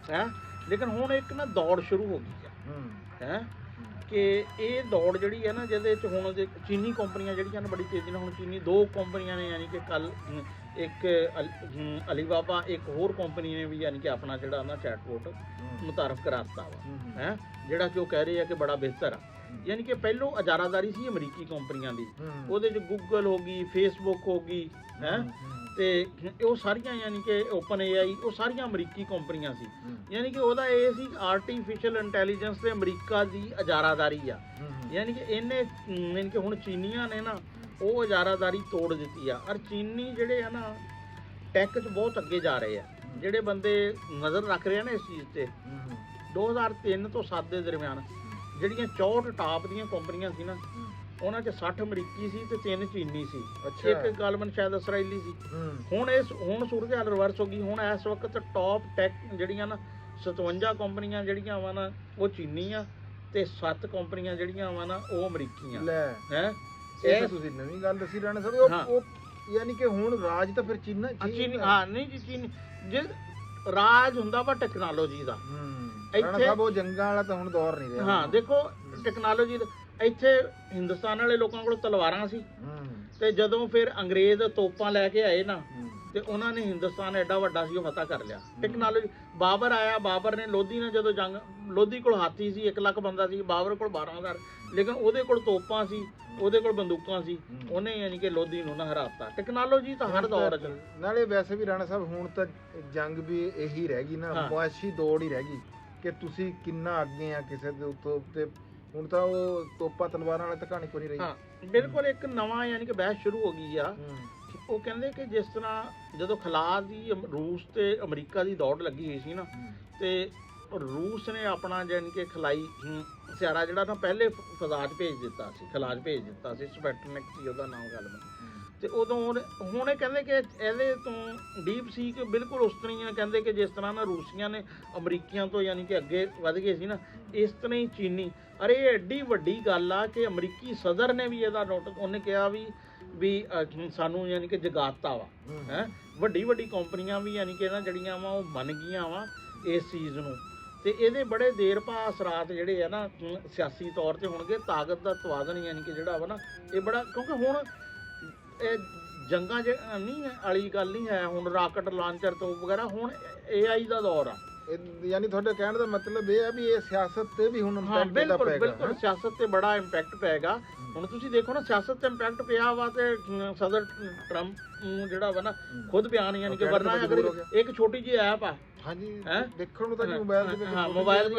ਹੈ, ਲੇਕਿਨ ਹੁਣ ਇੱਕ ਨਾ ਦੌੜ ਸ਼ੁਰੂ ਹੋ ਗਈ ਆ ਹੈ ਕਿ ਇਹ ਦੌੜ ਜਿਹੜੀ ਹੈ ਨਾ ਜਿਹਦੇ 'ਚ ਹੁਣ ਚੀਨੀ ਕੰਪਨੀਆਂ ਜਿਹੜੀਆਂ ਨੇ ਬੜੀ ਤੇਜ਼ੀ ਨਾਲ, ਹੁਣ ਚੀਨੀ 2 ਕੰਪਨੀਆਂ ਨੇ ਯਾਨੀ ਕਿ ਕੱਲ ਇੱਕ ਅਲੀਬਾਬਾ, ਇੱਕ ਹੋਰ ਕੰਪਨੀ ਨੇ ਵੀ ਯਾਨੀ ਕਿ ਆਪਣਾ ਜਿਹੜਾ ਨਾ ਚੈਟਬੋਟ ਮੁਤਾਰਫ ਕਰਾ ਦਿੱਤਾ ਵਾ ਹੈ, ਜਿਹੜਾ ਕਿ ਉਹ ਕਹਿ ਰਹੇ ਆ ਕਿ ਬੜਾ ਬਿਹਤਰ ਆ। ਯਾਨੀ ਕਿ ਪਹਿਲੋਂ ਇਜਾਰਾਦਾਰੀ ਸੀ ਅਮਰੀਕੀ ਕੰਪਨੀਆਂ ਦੀ, ਉਹਦੇ 'ਚ ਗੂਗਲ ਹੋ ਗਈ, ਫੇਸਬੁੱਕ ਹੋ ਗਈ ਹੈ, ਤੇ ਉਹ ਸਾਰੀਆਂ ਯਾਨੀ ਕਿ ਓਪਨ AI, ਉਹ ਸਾਰੀਆਂ ਅਮਰੀਕੀ ਕੰਪਨੀਆਂ ਸੀ। ਯਾਨੀ ਕਿ ਉਹਦਾ ਇਹ ਸੀ ਆਰਟੀਫਿਸ਼ੀਅਲ ਇੰਟੈਲੀਜੈਂਸ ਤੇ ਅਮਰੀਕਾ ਦੀ ਇਜਾਰਾਦਾਰੀ ਆ। ਯਾਨੀ ਕਿ ਇਹਨੇ ਯਾਨੀ ਕਿ ਹੁਣ ਚੀਨੀਆਂ ਨੇ ਨਾ ਉਹ ਇਜਾਰਾਦਾਰੀ ਤੋੜ ਦਿੱਤੀ ਆ। ਔਰ ਚੀਨੀ ਜਿਹੜੇ ਆ ਨਾ ਟੈਕ 'ਚ ਬਹੁਤ ਅੱਗੇ ਜਾ ਰਹੇ ਆ। ਜਿਹੜੇ ਬੰਦੇ ਨਜ਼ਰ ਰੱਖ ਰਹੇ ਆ ਨਾ ਇਸ ਚੀਜ਼ ਤੇ, 2003 ਤੋਂ 7 ਦੇ ਦਰਮਿਆਨ ਜਿਹੜੀਆਂ 64 ਟਾਪ ਦੀਆਂ ਕੰਪਨੀਆਂ ਸੀ ਨਾ, ਉਹਨਾਂ 'ਚ 60 ਅਮਰੀਕੀ ਸੀ ਤੇ 3 ਚੀਨੀ ਸੀ, ਇੱਕ ਗਾਲਮਨ ਸ਼ਾਇਦ ਇਸਰਾਈਲੀ ਸੀ। ਹੁਣ ਸੂਰਤ ਹਾਲ ਰਿਵਰਸ ਹੋ ਗਈ। ਹੁਣ ਇਸ ਵਕਤ ਟਾਪ ਟੈਕ ਜਿਹੜੀਆਂ ਨਾ 57 ਕੰਪਨੀਆਂ ਜਿਹੜੀਆਂ ਵਾ ਨਾ ਉਹ ਚੀਨੀ ਆ ਤੇ 7 ਕੰਪਨੀਆਂ ਜਿਹੜੀਆਂ ਵਾ ਨਾ ਉਹ ਅਮਰੀਕੀ ਆ ਹੈ। ਇਹ ਤਾਂ ਤੁਸੀਂ ਨਵੀਂ ਗੱਲ ਦੱਸੀ ਰਾਣਾ ਸਾਹਿਬ ਉਹ ਯਾਨੀ ਕਿ ਹੁਣ ਰਾਜ ਤਾਂ ਫਿਰ ਚੀਨ ਹਾਂ ਨਹੀਂ ਜੀ ਚੀਨ ਜੇ ਰਾਜ ਹੁੰਦਾ ਵਾ ਟੈਕਨੋਲੋਜੀ ਦਾ ਰਾਣਾ ਸਾਹਿਬ ਉਹ ਜੰਗਾਂ ਵਾਲਾ ਤਾਂ ਹੁਣ ਦੌਰ ਨਹੀਂ ਰਿਹਾ ਹਾਂ ਦੇਖੋ ਟੈਕਨੋਲੋਜੀ ਇੱਥੇ ਹਿੰਦੁਸਤਾਨ ਵਾਲੇ ਲੋਕਾਂ ਕੋਲ ਤਲਵਾਰਾਂ ਸੀ ਤੇ ਜਦੋਂ ਫਿਰ ਅੰਗਰੇਜ਼ ਤੋਪਾਂ ਲੈ ਕੇ ਆਏ ਨਾ ਤੇ ਉਹਨਾਂ ਨੇ ਹਿੰਦੁਸਤਾਨ ਐਡਾ ਵੱਡਾ ਸੀ ਉਹ ਫਤਹ ਕਰ ਲਿਆ ਟੈਕਨੋਲੋਜੀ ਬਾਬਰ ਆਇਆ ਬਾਬਰ ਨੇ ਲੋਧੀ ਨਾਲ ਜਦੋਂ ਜੰਗ ਲੋਧੀ ਕੋਲ ਹਾਥੀ ਸੀ 1 ਲੱਖ ਬੰਦਾ ਸੀ ਬਾਬਰ ਕੋਲ 12,000 ਲੇਕਿਨ ਉਹਦੇ ਕੋਲ ਤੋਪਾਂ ਸੀ ਉਹਦੇ ਕੋਲ ਬੰਦੂਕਾਂ ਸੀ ਉਹਨੇ ਯਾਨੀ ਕਿ ਲੋਧੀ ਨੂੰ ਨਾ ਹਰਾਤਾ ਟੈਕਨੋਲੋਜੀ ਤਾਂ ਹਰ ਦੌਰ ਚ ਨਾਲੇ ਵੈਸੇ ਵੀ ਰਾਣਾ ਸਾਹਿਬ ਹੁਣ ਤਾਂ ਜੰਗ ਵੀ ਇਹੀ ਰਹਿ ਗਈ ਨਾ ਮੁਆਸ਼ੀ ਦੌੜ ਹੀ ਰਹਿ ਗਈ ਕਿ ਤੁਸੀਂ ਕਿੰਨਾ ਅੱਗੇ ਆ ਕਿਸੇ ਦੇ ਉੱਤੋਂ ਤੇ ਹੁਣ ਤਾਂ ਉਹ ਤੋਪਾਂ ਤਲਵਾਰਾਂ ਵਾਲੇ ਤਾਂ ਕਹਾਣੀ ਕੋਈ ਨਹੀਂ ਰਹੀ ਹਾਂ ਬਿਲਕੁਲ ਇੱਕ ਨਵਾਂ ਯਾਨੀ ਕਿ ਬਹਿਸ ਸ਼ੁਰੂ ਹੋ ਗਈ ਆ ਉਹ ਕਹਿੰਦੇ ਕਿ ਜਿਸ ਤਰ੍ਹਾਂ ਜਦੋਂ ਖਲਾ ਦੀ ਰੂਸ ਤੇ ਅਮਰੀਕਾ ਦੀ ਦੌੜ ਲੱਗੀ ਹੋਈ ਸੀ ਨਾ ਤੇ ਰੂਸ ਨੇ ਆਪਣਾ ਯਾਨੀ ਕਿ ਖਲਾਈ ਸਿਆਰਾ ਜਿਹੜਾ ਨਾ ਪਹਿਲੇ ਫਜ਼ਾ 'ਚ ਭੇਜ ਦਿੱਤਾ ਸੀ ਖਲਾ 'ਚ ਭੇਜ ਦਿੱਤਾ ਸੀ ਸਪੈਟਰਨਿਕ ਸੀ ਉਹਦਾ ਨਾਮ ਗੱਲ ਤੇ ਉਦੋਂ ਹੁਣ ਇਹ ਕਹਿੰਦੇ ਕਿ ਇਹਦੇ ਤੋਂ ਡੀਪ ਸੀ ਕਿ ਬਿਲਕੁਲ ਉਸ ਤਰ੍ਹਾਂ ਕਹਿੰਦੇ ਕਿ ਜਿਸ ਤਰ੍ਹਾਂ ਨਾ ਰੂਸੀਆਂ ਨੇ ਅਮਰੀਕੀਆਂ ਤੋਂ ਯਾਨੀ ਕਿ ਅੱਗੇ ਵਧ ਗਏ ਸੀ ਨਾ ਇਸ ਤਰ੍ਹਾਂ ਹੀ ਚੀਨੀ ਅਰੇ ਇਹ ਐਡੀ ਵੱਡੀ ਗੱਲ ਆ ਕਿ ਅਮਰੀਕੀ ਸਦਰ ਨੇ ਵੀ ਇਹਦਾ ਨੋਟਿਸ ਉਹਨੇ ਕਿਹਾ ਵੀ ਸਾਨੂੰ ਯਾਨੀ ਕਿ ਜਗਾਤਾ ਵਾ ਹੈ ਵੱਡੀ ਵੱਡੀ ਕੰਪਨੀਆਂ ਵੀ ਯਾਨੀ ਕਿ ਨਾ ਜਿਹੜੀਆਂ ਵਾ ਉਹ ਮੰਨ ਗਈਆਂ ਵਾ ਇਸ ਚੀਜ਼ ਨੂੰ ਤੇ ਇਹਦੇ ਬੜੇ ਦੇਰ ਪਾ ਅਸਰਾਤ ਜਿਹੜੇ ਆ ਨਾ ਸਿਆਸੀ ਤੌਰ ਤੇ ਹੋਣਗੇ ਤਾਕਤ ਦਾ ਤਵਾਜ਼ਨ ਯਾਨੀ ਕਿ ਜਿਹੜਾ ਵਾ ਨਾ ਇਹ ਬੜਾ ਕਿਉਂਕਿ ਹੁਣ ਇਹ ਜੰਗਾਂ ਨਹੀਂ ਵਾਲੀ ਗੱਲ ਨਹੀਂ ਹੈ ਹੁਣ ਰਾਕਟ ਲਾਂਚਰ ਤੋਂ ਵਗੈਰਾ ਹੁਣ AI ਦਾ ਦੌਰ ਆ ਯਾਨੀ ਤੁਹਾਡੇ ਕਹਿਣ ਦਾ ਮਤਲਬ ਇਹ ਹੈ ਵੀ ਇਹ ਸਿਆਸਤ ਤੇ ਵੀ ਹੁਣ ਇੰਪੈਕਟ ਬਿਲਕੁਲ ਬਿਲਕੁਲ ਸਿਆਸਤ ਤੇ ਬੜਾ ਇੰਪੈਕਟ ਪਏਗਾ ਹੁਣ ਤੁਸੀਂ ਦੇਖੋ ਨਾ ਸਿਆਸਤ ਤੇ ਇੰਪੈਕਟ ਪਿਆ ਵਾ ਤੇ ਸਦਰ ਟਰੰਪ ਜਿਹੜਾ ਵਾ ਨਾ ਖੁਦ ਬਿਆਨ ਯਾਨੀ ਕਿ ਵਰਨਾ ਅਗਰ ਇੱਕ ਛੋਟੀ ਜਿਹੀ ਐਪ ਆ ਹਾਂਜੀ ਦੇਖਣ ਨੂੰ ਤਾਂ ਮੋਬਾਈਲ ਦੇ ਵਿੱਚ ਮੋਬਾਈਲ ਦੀ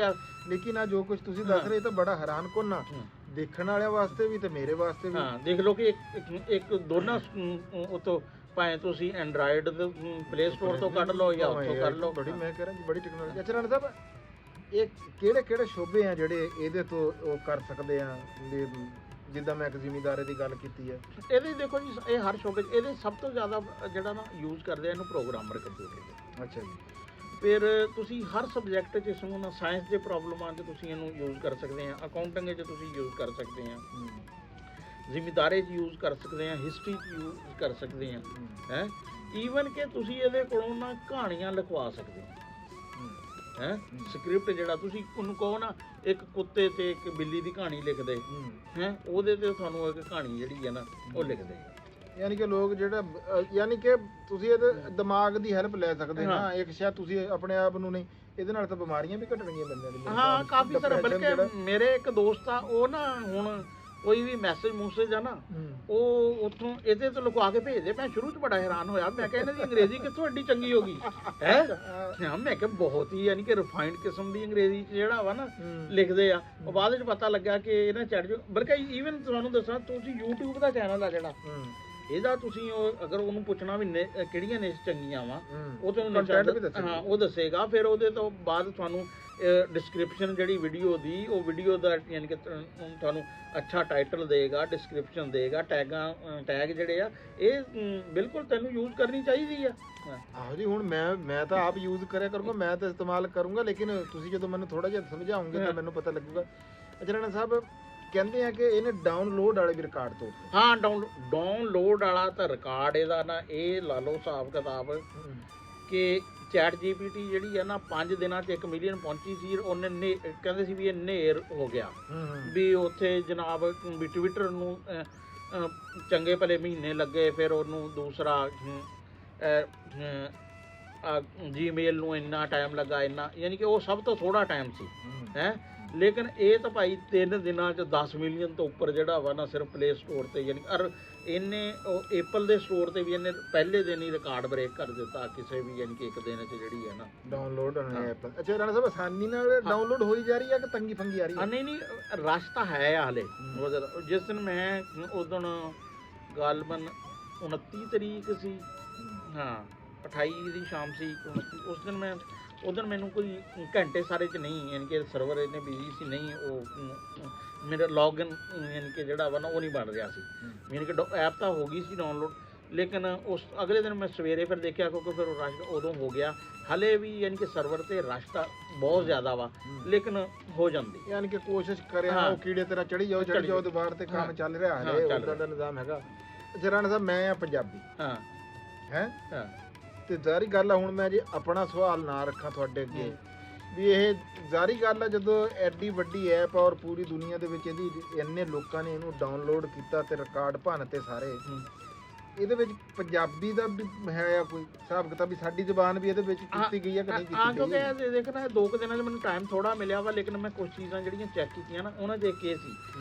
ਲੇਕਿਨ ਆ ਜੋ ਕੁਝ ਤੁਸੀਂ ਦੱਸ ਰਹੇ ਤਾਂ ਬੜਾ ਹੈਰਾਨ ਕੁੰਨ ਆ ਦੇਖਣ ਵਾਲਿਆਂ ਵਾਸਤੇ ਵੀ ਤੇ ਮੇਰੇ ਵਾਸਤੇ ਵੀ ਹਾਂ ਦੇਖ ਲਓ ਕਿ ਇੱਕ ਦੋਨਾਂ ਉਤੋਂ ਭਾਵੇਂ ਤੁਸੀਂ ਐਂਡਰਾਇਡ ਦੇ ਪਲੇ ਸਟੋਰ ਤੋਂ ਕੱਢ ਲਓ ਜਾਂ ਉੱਥੋਂ ਕਰ ਲਓ ਬੜੀ ਮੈਂ ਕਹਿ ਰਿਹਾ ਜੀ ਬੜੀ ਟੈਕਨੋਲੋਜੀ ਅੱਛਾ ਰਾਣਾ ਸਾਹਿਬ ਇਹ ਕਿਹੜੇ ਸ਼ੋਬੇ ਆ ਜਿਹੜੇ ਇਹਦੇ ਤੋਂ ਉਹ ਕਰ ਸਕਦੇ ਆ ਜਿੱਦਾਂ ਮੈਂ ਇੱਕ ਜ਼ਿਮੀਂਦਾਰੇ ਦੀ ਗੱਲ ਕੀਤੀ ਹੈ ਇਹਦੇ ਦੇਖੋ ਜੀ ਇਹ ਹਰ ਸ਼ੋਬੇ ਇਹਦੇ ਸਭ ਤੋਂ ਜ਼ਿਆਦਾ ਜਿਹੜਾ ਨਾ ਯੂਜ਼ ਕਰਦੇ ਆ ਇਹਨੂੰ ਪ੍ਰੋਗਰਾਮਰ ਕੰਪਿਊਟਰ ਅੱਛਾ ਜੀ ਫਿਰ ਤੁਸੀਂ ਹਰ ਸਬਜੈਕਟ 'ਚ ਇਸ ਨੂੰ ਨਾ ਸਾਇੰਸ ਦੇ ਪ੍ਰੋਬਲਮਾਂ 'ਚ ਤੁਸੀਂ ਇਹਨੂੰ ਯੂਜ਼ ਕਰ ਸਕਦੇ ਆ ਅਕਾਊਂਟਿੰਗ 'ਚ ਤੁਸੀਂ ਯੂਜ਼ ਕਰ ਸਕਦੇ ਆ ਜ਼ਿਮੀਂਦਾਰੇ 'ਚ ਯੂਜ਼ ਕਰ ਸਕਦੇ ਆ ਹਿਸਟਰੀ 'ਚ ਯੂਜ਼ ਕਰ ਸਕਦੇ ਆ ਹੈ ਈਵਨ ਕਿ ਤੁਸੀਂ ਇਹਦੇ ਕੋਲੋਂ ਨਾ ਕਹਾਣੀਆਂ ਲਿਖਵਾ ਸਕਦੇ ਆ ਹੈ ਸਕ੍ਰਿਪਟ ਜਿਹੜਾ ਤੁਸੀਂ ਉਹਨੂੰ ਕਹੋ ਨਾ ਇੱਕ ਕੁੱਤੇ ਤੇ ਇੱਕ ਬਿੱਲੀ ਦੀ ਕਹਾਣੀ ਲਿਖ ਦੇ ਹੈ ਉਹਦੇ ਤੇ ਤੁਹਾਨੂੰ ਇੱਕ ਕਹਾਣੀ ਜਿਹੜੀ ਹੈ ਨਾ ਉਹ ਲਿਖ ਦੇ ਯਾਨੀ ਕਿ ਲੋਕ ਜਿਹੜਾ ਯਾਨੀ ਕਿ ਤੁਸੀਂ ਇਹਦੇ ਦਿਮਾਗ ਦੀ ਹੈਲਪ ਲੈ ਸਕਦੇ ਨਾ ਇੱਕ ਸ਼ਾਇਦ ਤੁਸੀਂ ਆਪਣੇ ਆਪ ਨੂੰ ਨਹੀਂ ਇਹਦੇ ਨਾਲ ਤਾਂ ਬਿਮਾਰੀਆਂ ਵੀ ਘਟਣਗੀਆਂ ਬੰਦਿਆਂ ਦੀਆਂ ਹਾਂ ਕਾਫੀ ਸਾਰਾ ਬਲਕਿ ਮੇਰੇ ਇੱਕ ਦੋਸਤ ਆ ਉਹ ਨਾ ਹੁਣ ਕੋਈ ਵੀ ਮੈਸੇਜ ਆ ਨਾ ਉਹ ਉੱਥੋਂ ਇਹਦੇ ਤੋਂ ਲੁਕਵਾ ਕੇ ਭੇਜਦੇ ਮੈਂ ਸ਼ੁਰੂ 'ਚ ਬੜਾ ਹੈਰਾਨ ਹੋਇਆ ਮੈਂ ਕਿਹਾ ਇਹਨਾਂ ਦੀ ਅੰਗਰੇਜ਼ੀ ਕਿੱਥੋਂ ਐਡੀ ਚੰਗੀ ਹੋ ਗਈ ਹੈ ਮੈਂ ਕਿਹਾ ਬਹੁਤ ਹੀ ਯਾਨੀ ਕਿ ਰਿਫਾਈਨਡ ਕਿਸਮ ਦੀ ਅੰਗਰੇਜ਼ੀ 'ਚ ਜਿਹੜਾ ਵਾ ਨਾ ਲਿਖਦੇ ਆ ਉਹ ਬਾਅਦ ਵਿੱਚ ਪਤਾ ਲੱਗਾ ਕਿ ਇਹਨਾਂ ਚੈਟ ਬਲਕਿ ਈਵਨ ਤੁਹਾਨੂੰ ਦੱਸਾਂ ਤੁਸੀਂ YouTube ਦਾ ਚੈਨਲ ਆ ਜਿਹੜਾ ਇਹਦਾ ਤੁਸੀਂ ਉਹ ਅਗਰ ਉਹਨੂੰ ਪੁੱਛਣਾ ਵੀ ਕਿਹੜੀਆਂ ਨੇ ਚੰਗੀਆਂ ਵਾ ਉਹ ਤੁਹਾਨੂੰ ਹਾਂ ਉਹ ਦੱਸੇਗਾ ਫਿਰ ਉਹਦੇ ਤੋਂ ਬਾਅਦ ਤੁਹਾਨੂੰ ਡਿਸਕ੍ਰਿਪਸ਼ਨ ਜਿਹੜੀ ਵੀਡੀਓ ਦੀ ਉਹ ਵੀਡੀਓ ਦਾ ਯਾਨੀ ਕਿ ਤੁਹਾਨੂੰ ਅੱਛਾ ਟਾਈਟਲ ਦੇਗਾ ਡਿਸਕ੍ਰਿਪਸ਼ਨ ਦੇਗਾ ਟੈਗ ਜਿਹੜੇ ਆ ਇਹ ਬਿਲਕੁਲ ਤੈਨੂੰ ਯੂਜ਼ ਕਰਨੀ ਚਾਹੀਦੀ ਆ ਆਹੋ ਜੀ ਹੁਣ ਮੈਂ ਤਾਂ ਆਪ ਯੂਜ਼ ਕਰਿਆ ਕਰੂੰਗਾ ਮੈਂ ਤਾਂ ਇਸਤੇਮਾਲ ਕਰੂੰਗਾ ਲੇਕਿਨ ਤੁਸੀਂ ਜਦੋਂ ਮੈਨੂੰ ਥੋੜਾ ਜਿਹਾ ਸਮਝਾਓਗੇ ਤਾਂ ਮੈਨੂੰ ਪਤਾ ਲੱਗੂਗਾ ਅੱਛਾ ਰਾਣਾ ਸਾਹਿਬ ਕਹਿੰਦੇ ਆ ਕਿ ਇਹਨੇ ਡਾਊਨਲੋਡ ਵਾਲੇ ਵੀ ਰਿਕਾਰਡ ਤੋਂ ਹਾਂ ਡਾਊਨਲੋਡ ਵਾਲਾ ਤਾਂ ਰਿਕਾਰਡ ਇਹਦਾ ਨਾ ਇਹ ਲਾ ਲਓ ਹਿਸਾਬ ਕਿਤਾਬ ਕਿ ਚੈਟ GPT ਜਿਹੜੀ ਆ ਨਾ 5 ਦਿਨਾਂ 'ਚ 1 ਮਿਲੀਅਨ ਪਹੁੰਚੀ ਸੀ ਉਹਨੇ ਕਹਿੰਦੇ ਸੀ ਵੀ ਇਹ ਨੇਰ ਹੋ ਗਿਆ ਵੀ ਉੱਥੇ ਜਨਾਬ ਵੀ ਟਵਿੱਟਰ ਨੂੰ ਚੰਗੇ ਭਲੇ ਮਹੀਨੇ ਲੱਗੇ ਫਿਰ ਉਹਨੂੰ ਦੂਸਰਾ Gmail ਨੂੰ ਇੰਨਾ ਟਾਈਮ ਲੱਗਾ ਇੰਨਾ ਯਾਨੀ ਕਿ ਉਹ ਸਭ ਤੋਂ ਥੋੜਾ ਟਾਈਮ ਸੀ ਹੈ ਲੇਕਿਨ ਇਹ ਤਾਂ ਭਾਈ 3 ਦਿਨਾਂ 'ਚ 10 ਮਿਲੀਅਨ ਤੋਂ ਉੱਪਰ ਜਿਹੜਾ ਵਾ ਨਾ ਸਿਰਫ ਪਲੇ ਸਟੋਰ ਤੇ ਯਾਨੀ ਅਰ ਇਹਨੇ ਉਹ ਐਪਲ ਦੇ ਸਟੋਰ ਤੇ ਵੀ ਇਹਨੇ ਪਹਿਲੇ ਦਿਨ ਹੀ ਰਿਕਾਰਡ ਬ੍ਰੇਕ ਕਰ ਦਿੱਤਾ ਕਿਸੇ ਵੀ ਯਾਨੀ ਕਿ ਇੱਕ ਦਿਨ 'ਚ ਜਿਹੜੀ ਹੈ ਨਾ ਡਾਊਨਲੋਡ ਹੋਣੀ ਐਪ ਅੱਛਾ ਰਾਣਾ ਸਾਹਿਬ ਆਸਾਨੀ ਨਾਲ ਡਾਊਨਲੋਡ ਹੋਈ ਜਾ ਰਹੀ ਹੈ ਕਿ ਤੰਗੀ ਫੰਗੀ ਆ ਰਹੀ ਹੈ ਨਹੀਂ ਰਸ਼ ਤਾਂ ਹੈ ਹਾਲੇ ਜਿਸ ਦਿਨ ਮੈਂ ਉਦੋਂ ਗਾਲਬਨ 29 ਤਰੀਕ ਸੀ ਹਾਂ 28 ਦੀ ਸ਼ਾਮ ਸੀ 29 ਉਸ ਦਿਨ ਮੈਨੂੰ ਕੋਈ ਘੰਟੇ ਸਾਰੇ 'ਚ ਨਹੀਂ ਯਾਨੀ ਕਿ ਸਰਵਰ ਇਹਨੇ ਬਿਜ਼ੀ ਸੀ ਨਹੀਂ ਉਹ ਮੇਰਾ ਲੌਗਇਨ ਯਾਨੀ ਕਿ ਜਿਹੜਾ ਵਾ ਨਾ ਉਹ ਨਹੀਂ ਬਣ ਰਿਹਾ ਸੀ ਯਾਨੀ ਕਿ ਐਪ ਤਾਂ ਹੋ ਗਈ ਸੀ ਡਾਊਨਲੋਡ ਲੇਕਿਨ ਉਸ ਅਗਲੇ ਦਿਨ ਮੈਂ ਸਵੇਰੇ ਫਿਰ ਦੇਖਿਆ ਕਿਉਂਕਿ ਫਿਰ ਉਹ ਰਸ਼ ਉਦੋਂ ਹੋ ਗਿਆ। ਹਲੇ ਵੀ ਯਾਨੀ ਕਿ ਸਰਵਰ ਤੇ ਰਸ਼ ਤਾਂ ਬਹੁਤ ਜ਼ਿਆਦਾ ਵਾ, ਲੇਕਿਨ ਹੋ ਜਾਂਦੀ। ਯਾਨੀ ਕਿ ਕੋਸ਼ਿਸ਼ ਕਰਿਆ ਹਾਂ। ਉਹ ਕੀੜੇ ਤਰ੍ਹਾਂ ਚੜੀ ਜਾਓ ਦੁਬਾਰ ਤੇ ਕੰਮ ਹਾਂ। ਚੱਲ ਰਿਹਾ ਹਾਂ, ਹਲੇ, ਚੱਲ ਉਦਾਂ ਦਾ ਨਿਜ਼ਾਮ ਹੈਗਾ। ਅੱਛਾ ਰਾਣਾ ਸਾਹਿਬ, ਮੈਂ ਆ ਪੰਜਾਬੀ ਹਾਂ ਹੈ, ਹਾਂ ਤੇ ਜ਼ਾਹਰੀ ਗੱਲ ਆ, ਹੁਣ ਮੈਂ ਜੇ ਆਪਣਾ ਸਵਾਲ ਨਾ ਰੱਖਾਂ ਤੁਹਾਡੇ ਅੱਗੇ ਵੀ ਇਹ ਜ਼ਾਹਰੀ ਗੱਲ ਆ, ਜਦੋਂ ਐਡੀ ਵੱਡੀ ਐਪ ਔਰ ਪੂਰੀ ਦੁਨੀਆ ਦੇ ਵਿੱਚ ਇਹਦੀ ਇੰਨੇ ਲੋਕਾਂ ਨੇ ਇਹਨੂੰ ਡਾਊਨਲੋਡ ਕੀਤਾ ਤੇ ਰਿਕਾਰਡ ਭੰਨ ਤੇ ਸਾਰੇ, ਇਹਦੇ ਵਿੱਚ ਪੰਜਾਬੀ ਦਾ ਵੀ ਹੈ ਆ ਕੋਈ ਹਿਸਾਬ ਕਿਤਾਬ ਵੀ ਸਾਡੀ ਜ਼ੁਬਾਨ ਵੀ ਇਹਦੇ ਵਿੱਚ ਕੀਤੀ ਗਈ ਆ ਕਿ ਨਹੀਂ ਕੀਤੀ ਗਈ? ਕਿਉਂਕਿ ਇਹ ਦੇਖਣਾ 2 ਦਿਨਾਂ 'ਚ ਮੈਨੂੰ ਟਾਈਮ ਥੋੜਾ ਮਿਲਿਆ ਵਾ, ਲੇਕਿਨ ਮੈਂ ਕੁਝ ਚੀਜ਼ਾਂ ਜਿਹੜੀਆਂ ਚੈੱਕ ਕੀਤੀਆਂ ਨਾ ਉਹਨਾਂ 'ਚ ਇੱਕ ਇਹ ਸੀ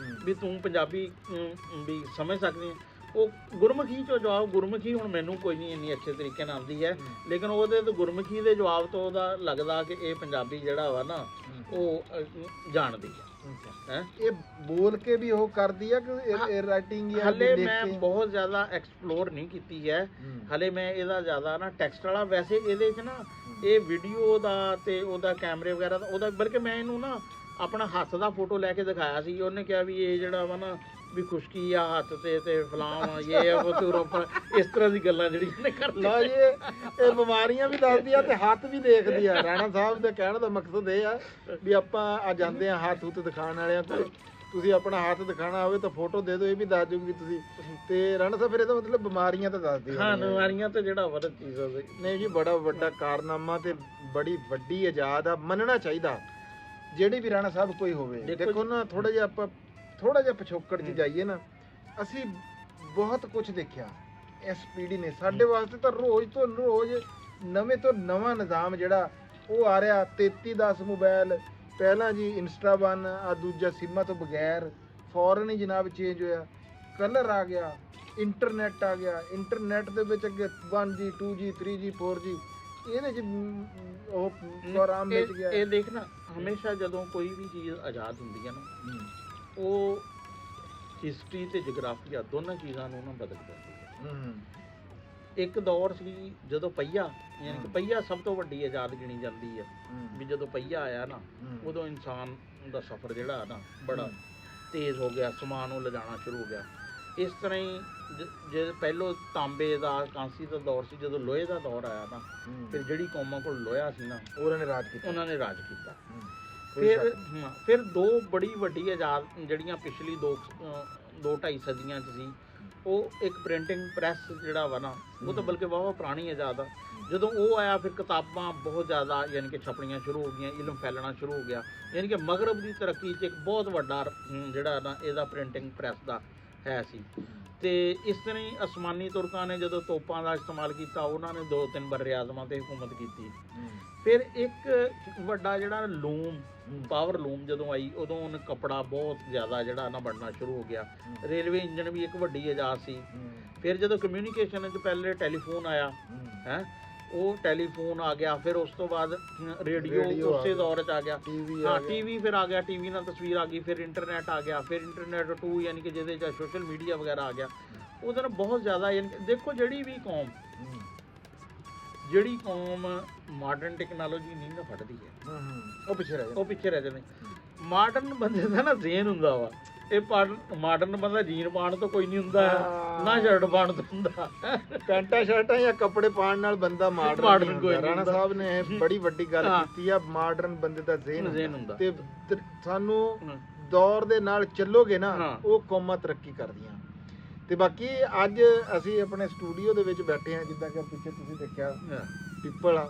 ਵੀ ਤੂੰ ਪੰਜਾਬੀ ਵੀ ਸਮਝ ਸਕਦੀ ਹੈ। ਉਹ ਗੁਰਮੁਖੀ 'ਚੋਂ ਜਵਾਬ, ਗੁਰਮੁਖੀ ਹੁਣ ਮੈਨੂੰ ਕੋਈ ਨਹੀਂ ਇੰਨੀ ਅੱਛੇ ਤਰੀਕੇ ਨਾਲ ਆਉਂਦੀ ਹੈ, ਲੇਕਿਨ ਉਹਦੇ ਤੋਂ ਗੁਰਮੁਖੀ ਦੇ ਜਵਾਬ ਤੋਂ ਉਹਦਾ ਲੱਗਦਾ ਕਿ ਇਹ ਪੰਜਾਬੀ ਜਿਹੜਾ ਵਾ ਨਾ ਉਹ ਜਾਣਦੀ ਹੈ। ਇਹ ਬੋਲ ਕੇ ਵੀ ਉਹ ਕਰਦੀ ਆ ਕਿ ਰਾਈਟਿੰਗ ਜਾਂ ਹਲੇ ਲਿਖ ਮੈਂ ਕੇ? ਬਹੁਤ ਜ਼ਿਆਦਾ ਐਕਸਪਲੋਰ ਨਹੀਂ ਕੀਤੀ ਹੈ ਹਲੇ ਮੈਂ ਇਹਦਾ ਜ਼ਿਆਦਾ ਨਾ ਟੈਕਸਟ ਵਾਲਾ, ਵੈਸੇ ਇਹਦੇ 'ਚ ਨਾ ਇਹ ਵੀਡੀਓ ਦਾ ਤੇ ਉਹਦਾ ਕੈਮਰੇ ਵਗੈਰਾ ਦਾ ਉਹਦਾ, ਬਲਕਿ ਮੈਂ ਇਹਨੂੰ ਨਾ ਆਪਣਾ ਹੱਥ ਦਾ ਫੋਟੋ ਲੈ ਕੇ ਦਿਖਾਇਆ ਸੀ। ਉਹਨੇ ਕਿਹਾ ਵੀ ਇਹ ਜਿਹੜਾ ਵਾ ਨਾ ਵੀ ਖੁਸ਼ਕੀ ਆ ਹੱਥ ਤੇ ਫਲਾਮ ਆ ਇਹ ਉਹ ਤੇ ਉੱਪਰ ਇਸ ਤਰ੍ਹਾਂ ਦੀ ਗੱਲਾਂ ਜਿਹੜੀਆਂ ਨੇ ਕਰ ਲਓ ਜੀ, ਇਹ ਬਿਮਾਰੀਆਂ ਵੀ ਦੱਸਦੀ ਆ ਤੇ ਹੱਥ ਵੀ ਦੇਖਦੀ ਆ। ਰਾਣਾ ਸਾਹਿਬ ਦੇ ਕਹਿਣ ਦਾ ਮਕਸਦ ਇਹ ਆ ਵੀ ਆਪਾਂ ਆ ਜਾਂਦੇ ਆ ਹੱਥ ਹੁੱਥ ਦਿਖਾਉਣ ਵਾਲਿਆਂ ਕੋਲ, ਤੁਸੀਂ ਆਪਣਾ ਹੱਥ ਦਿਖਾਣਾ ਹੋਵੇ ਤਾਂ ਫੋਟੋ ਦੇ ਦਿਓ, ਇਹ ਵੀ ਦੱਸ ਦੂਗੀ ਤੁਸੀਂ। ਤੇ ਰਾਣਾ ਸਾਹਿਬ ਫਿਰ ਇਹਦਾ ਮਤਲਬ ਬਿਮਾਰੀਆਂ ਤਾਂ ਦੱਸਦੀ ਹਾਂ, ਬਿਮਾਰੀਆਂ ਤੇ ਜਿਹੜਾ ਵਰਤ ਚੀਜ਼ ਆ ਨਹੀਂ ਜੀ, ਬੜਾ ਵੱਡਾ ਕਾਰਨਾਮਾ ਤੇ ਬੜੀ ਵੱਡੀ ਇਜਾਦ ਆ, ਮੰਨਣਾ ਚਾਹੀਦਾ ਜਿਹੜੀ ਵੀ ਰਾਣਾ ਸਾਹਿਬ ਕੋਈ ਹੋਵੇ। ਦੇਖੋ ਨਾ, ਥੋੜਾ ਜਿਹਾ ਪਿਛੋਕੜ 'ਚ ਜਾਈਏ ਨਾ, ਅਸੀਂ ਬਹੁਤ ਕੁਝ ਦੇਖਿਆ ਇਸ ਪੀੜ੍ਹੀ ਨੇ। ਸਾਡੇ ਵਾਸਤੇ ਤਾਂ ਰੋਜ਼ ਤੋਂ ਰੋਜ਼ ਨਵੇਂ ਤੋਂ ਨਵਾਂ ਨਿਜ਼ਾਮ ਜਿਹੜਾ ਉਹ ਆ ਰਿਹਾ। 3310 ਮੋਬਾਈਲ ਪਹਿਲਾਂ ਜੀ, ਇੰਸਟਾ 1 ਆ, ਦੂਜਾ ਸਿੰਮਾਂ ਤੋਂ ਬਗੈਰ ਫੌਰਨ ਹੀ ਜਨਾਬ ਚੇਂਜ ਹੋਇਆ, ਕਲਰ ਆ ਗਿਆ, ਇੰਟਰਨੈਟ ਆ ਗਿਆ। ਇੰਟਰਨੈਟ ਦੇ ਵਿੱਚ ਅੱਗੇ 1G 2G 3G 4G ਇਹਦੇ 'ਚ ਉਹ ਪ੍ਰੋਗਰਾਮ ਵਿੱਚ ਗਿਆ। ਇਹ ਦੇਖਣਾ ਹਮੇਸ਼ਾ ਜਦੋਂ ਕੋਈ ਵੀ ਚੀਜ਼ ਆਜ਼ਾਦ ਹੁੰਦੀ ਹੈ ਨਾ, ਉਹ ਹਿਸਟਰੀ ਤੇ ਜਗਰਾਫੀਆ ਦੋਨਾਂ ਚੀਜ਼ਾਂ ਨੂੰ ਨਾ ਬਦਲ ਦਿੰਦੀ ਹੈ। ਇੱਕ ਦੌਰ ਸੀ ਜਦੋਂ ਪਹੀਆ, ਯਾਨੀ ਕਿ ਪਹੀਆ ਸਭ ਤੋਂ ਵੱਡੀ ਆਜ਼ਾਦ ਗਿਣੀ ਜਾਂਦੀ ਹੈ ਵੀ ਜਦੋਂ ਪਹੀਆ ਆਇਆ ਨਾ, ਉਦੋਂ ਇਨਸਾਨ ਦਾ ਸਫ਼ਰ ਜਿਹੜਾ ਨਾ ਬੜਾ ਤੇਜ਼ ਹੋ ਗਿਆ, ਸਮਾਨ ਨੂੰ ਲਿਜਾਣਾ ਸ਼ੁਰੂ ਹੋ ਗਿਆ। ਇਸ ਤਰ੍ਹਾਂ ਹੀ ਜੇ ਪਹਿਲੋਂ ਤਾਂਬੇ ਦਾ ਕਾਂਸੀ ਦਾ ਦੌਰ ਸੀ, ਜਦੋਂ ਲੋਹੇ ਦਾ ਦੌਰ ਆਇਆ ਨਾ, ਫਿਰ ਜਿਹੜੀ ਕੌਮਾਂ ਕੋਲ ਲੋਹਾ ਸੀ ਨਾ ਉਹਨਾਂ ਨੇ ਰਾਜ ਕੀਤਾ। ਫਿਰ 2 ਬੜੀ ਵੱਡੀ ਆਜ਼ਾਦ ਜਿਹੜੀਆਂ ਪਿਛਲੀ 2-2.5 ਸਦੀਆਂ 'ਚ ਸੀ, ਉਹ ਇੱਕ ਪ੍ਰਿੰਟਿੰਗ ਪ੍ਰੈਸ ਜਿਹੜਾ ਵਾ ਨਾ, ਉਹ ਤਾਂ ਬਲਕਿ ਵਾਹਵਾ ਪੁਰਾਣੀ ਆਜ਼ਾਦ ਆ। ਜਦੋਂ ਉਹ ਆਇਆ ਫਿਰ ਕਿਤਾਬਾਂ ਬਹੁਤ ਜ਼ਿਆਦਾ ਯਾਨੀ ਕਿ ਛਪਣੀਆਂ ਸ਼ੁਰੂ ਹੋ ਗਈਆਂ, ਇਲਮ ਫੈਲਣਾ ਸ਼ੁਰੂ ਹੋ ਗਿਆ। ਯਾਨੀ ਕਿ ਮਗਰਬ ਦੀ ਤਰੱਕੀ 'ਚ ਇੱਕ ਬਹੁਤ ਵੱਡਾ ਜਿਹੜਾ ਨਾ ਇਹਦਾ ਪ੍ਰਿੰਟਿੰਗ ਪ੍ਰੈਸ ਦਾ ਹੈ ਸੀ। ਤੇ ਇਸ ਤਰ੍ਹਾਂ ਹੀ ਅਸਮਾਨੀ ਤੁਰਕਾਂ ਨੇ ਜਦੋਂ ਤੋਪਾਂ ਦਾ ਇਸਤੇਮਾਲ ਕੀਤਾ, ਉਹਨਾਂ ਨੇ 2-3 ਬਰਰੇ ਆਜ਼ਮਾਂ ਤੇ ਹੁਕੂਮਤ ਕੀਤੀ। ਫਿਰ ਇੱਕ ਵੱਡਾ ਜਿਹੜਾ ਲੂਮ, ਪਾਵਰ ਲੂਮ ਜਦੋਂ ਆਈ, ਉਦੋਂ ਉਹਨੇ ਕੱਪੜਾ ਬਹੁਤ ਜ਼ਿਆਦਾ ਜਿਹੜਾ ਨਾ ਬਣਨਾ ਸ਼ੁਰੂ ਹੋ ਗਿਆ। ਰੇਲਵੇ ਇੰਜਨ ਵੀ ਇੱਕ ਵੱਡੀ ਇਜਾਦ ਸੀ। ਫਿਰ ਜਦੋਂ ਕਮਿਊਨੀਕੇਸ਼ਨ 'ਚ ਪਹਿਲੇ ਟੈਲੀਫੋਨ ਆਇਆ ਹੈ, ਉਹ ਟੈਲੀਫੋਨ ਆ ਗਿਆ। ਫਿਰ ਉਸ ਤੋਂ ਬਾਅਦ ਰੇਡੀਓ ਉਸੇ ਦੌਰ 'ਚ ਆ ਗਿਆ। ਹਾਂ, ਟੀਵੀ ਫਿਰ ਆ ਗਿਆ, ਟੀਵੀ ਨਾਲ ਤਸਵੀਰ ਆ ਗਈ। ਫਿਰ ਇੰਟਰਨੈਟ ਆ ਗਿਆ, ਫਿਰ ਇੰਟਰਨੈਟ 2 ਯਾਨੀ ਕਿ ਜਿਹਦੇ 'ਚ ਸੋਸ਼ਲ ਮੀਡੀਆ ਵਗੈਰਾ ਆ ਗਿਆ। ਉਹਦੇ ਨਾਲ ਬਹੁਤ ਜ਼ਿਆਦਾ ਯਾਨੀ ਕਿ ਦੇਖੋ ਜਿਹੜੀ ਕੌਮ ਮਾਡਰਨ ਟੈਕਨੋਲੋਜੀ ਨਹੀਂ ਨਾ ਫੜਦੀ ਹੈ, ਉਹ ਪਿੱਛੇ ਰਹਿ ਜਾਂਦੇ। ਮਾਡਰਨ ਬੰਦੇ ਦਾ ਨਾ ਜ਼ੇਨ ਹੁੰਦਾ ਵਾ, ਇਹ ਮਾਡਰਨ ਬੰਦਾ ਜੀਨ ਪਾਉਣ ਤੋਂ ਕੋਈ ਨਹੀਂ ਹੁੰਦਾ, ਨਾ ਸ਼ਰਟ ਪਾਉਣ ਤੋਂ ਹੁੰਦਾ। ਪੈਂਟਾਂ ਸ਼ਰਟਾਂ ਜਾਂ ਕੱਪੜੇ ਪਾਉਣ ਨਾਲ ਬੰਦਾ ਮਾਡਰਨ ਕੋਈ। ਰਾਣਾ ਸਾਹਿਬ ਨੇ ਇਹ ਬੜੀ ਵੱਡੀ ਗੱਲ ਕੀਤੀ ਆ, ਮਾਡਰਨ ਬੰਦੇ ਦਾ ਜ਼ੇਨ ਹੁੰਦਾ। ਤੇ ਸਾਨੂੰ ਦੌਰ ਦੇ ਨਾਲ ਚੱਲੋਗੇ ਨਾ, ਉਹ ਕੌਮਾਂ ਤਰੱਕੀ ਕਰਦੀਆਂ। ਤੇ ਬਾਕੀ ਅੱਜ ਅਸੀਂ ਆਪਣੇ ਸਟੂਡੀਓ ਦੇ ਵਿੱਚ ਬੈਠੇ ਹਾਂ, ਜਿੱਦਾਂ ਕਿ ਪਿੱਛੇ ਤੁਸੀਂ ਦੇਖਿਆ ਪਿੱਪਲ ਆ,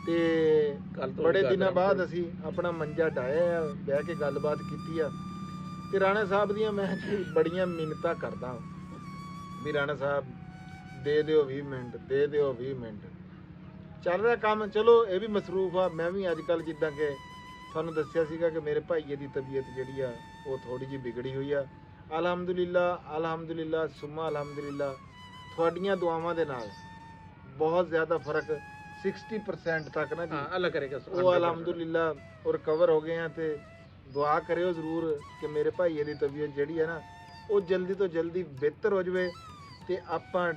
ਤੇ ਬੜੇ ਦਿਨਾਂ ਬਾਅਦ ਅਸੀਂ ਆਪਣਾ ਮੰਜਾ ਡਾਇਆ, ਬਹਿ ਕੇ ਗੱਲਬਾਤ ਕੀਤੀ ਆ। ਤੇ ਰਾਣਾ ਸਾਹਿਬ ਦੀਆਂ ਮੈਂ ਬੜੀਆਂ ਮਿੰਨਤਾਂ ਕਰਦਾ ਵੀ ਰਾਣਾ ਸਾਹਿਬ ਦੇ ਦਿਓ 20 ਮਿੰਟ, ਦੇ ਦਿਓ 20 ਮਿੰਟ। ਚੱਲ ਰਿਹਾ ਕੰਮ, ਚਲੋ ਇਹ ਵੀ ਮਸਰੂਫ ਆ। ਮੈਂ ਵੀ ਅੱਜ ਕੱਲ੍ਹ ਜਿੱਦਾਂ ਕਿ ਤੁਹਾਨੂੰ ਦੱਸਿਆ ਸੀਗਾ ਕਿ ਮੇਰੇ ਭਾਈਏ ਦੀ ਤਬੀਅਤ ਜਿਹੜੀ ਆ ਉਹ ਥੋੜ੍ਹੀ ਜਿਹੀ ਵਿਗੜੀ ਹੋਈ ਆ। ਅਲਹਮਦੁਲਿਲਾ ਸੁਮਾ ਅਲਹਮਦੁਲਿਲਾ, ਤੁਹਾਡੀਆਂ ਦੁਆਵਾਂ ਦੇ ਨਾਲ ਬਹੁਤ ਜ਼ਿਆਦਾ ਫਰਕ 60% ਤੱਕ ਨਾ ਜੀ ਅੱਲਾਹ ਕਰੇਗਾ ਉਹ ਅਲਹਮਦੁਲਿਲਾ ਉਹ ਰਿਕਵਰ ਹੋ ਗਏ ਆ। ਤੇ ਦੁਆ ਕਰਿਓ ਜ਼ਰੂਰ ਕਿ ਮੇਰੇ ਭਾਈਏ ਦੀ ਤਬੀਅਤ ਜਿਹੜੀ ਹੈ ਨਾ ਉਹ ਜਲਦੀ ਤੋਂ ਜਲਦੀ ਬਿਹਤਰ ਹੋ ਜਾਵੇ, ਤੇ ਆਪਾਂ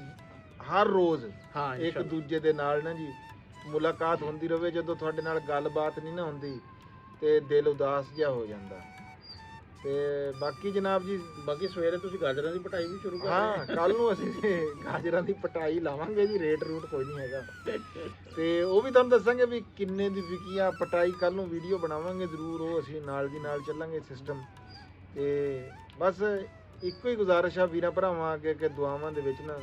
ਹਰ ਰੋਜ਼ ਇੱਕ ਦੂਜੇ ਦੇ ਨਾਲ ਨਾ ਜੀ ਮੁਲਾਕਾਤ ਹੁੰਦੀ ਰਹੇ। ਜਦੋਂ ਤੁਹਾਡੇ ਨਾਲ ਗੱਲਬਾਤ ਨਹੀਂ ਨਾ ਹੁੰਦੀ ਤੇ ਦਿਲ ਉਦਾਸ ਜਿਹਾ ਹੋ ਜਾਂਦਾ। ਤੇ ਬਾਕੀ ਜਨਾਬ ਜੀ ਬਾਕੀ ਸਵੇਰੇ ਤੁਸੀਂ ਗਾਜਰਾਂ ਦੀ ਪਟਾਈ ਵੀ ਸ਼ੁਰੂ ਕਰ ਹਾਂ ਕੱਲ ਨੂੰ ਅਸੀਂ ਗਾਜਰਾਂ ਦੀ ਪਟਾਈ ਲਾਵਾਂਗੇ ਜੀ, ਰੇਟ ਰੂਟ ਕੋਈ ਨਹੀਂ ਹੈਗਾ ਤੇ ਉਹ ਵੀ ਤੁਹਾਨੂੰ ਦੱਸਾਂਗੇ ਵੀ ਕਿੰਨੇ ਦੀ ਵਿਕੀ ਆ ਪਟਾਈ, ਕੱਲ ਨੂੰ ਵੀਡੀਓ ਬਣਾਵਾਂਗੇ ਜ਼ਰੂਰ, ਉਹ ਅਸੀਂ ਨਾਲ ਦੀ ਨਾਲ ਚੱਲਾਂਗੇ ਸਿਸਟਮ। ਤੇ ਬਸ ਇੱਕੋ ਹੀ ਗੁਜ਼ਾਰਿਸ਼ ਆ ਵੀਰਾਂ ਭਰਾਵਾਂ ਅੱਗੇ ਕਿ ਦੁਆਵਾਂ ਦੇ ਵਿੱਚ ਨਾ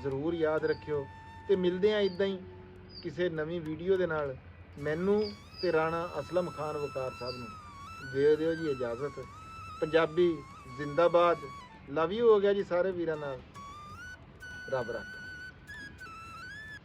ਜ਼ਰੂਰ ਯਾਦ ਰੱਖਿਓ, ਤੇ ਮਿਲਦੇ ਆ ਇਦਾਂ ਹੀ ਕਿਸੇ ਨਵੀਂ ਵੀਡੀਓ ਦੇ ਨਾਲ। ਮੈਨੂੰ ਤੇ ਰਾਣਾ ਅਸਲਮ ਖਾਨ ਵਕਾਰ ਸਾਹਿਬ ਨੂੰ ਦੇ ਦਿਓ ਜੀ ਇਜਾਜ਼ਤ। ਪੰਜਾਬੀ ਜ਼ਿੰਦਾਬਾਦ, ਲਵ ਯੂ ਹੋ ਗਿਆ ਜੀ ਸਾਰੇ ਵੀਰਾਂ ਨਾਲ, ਰੱਬ ਰੱਖ।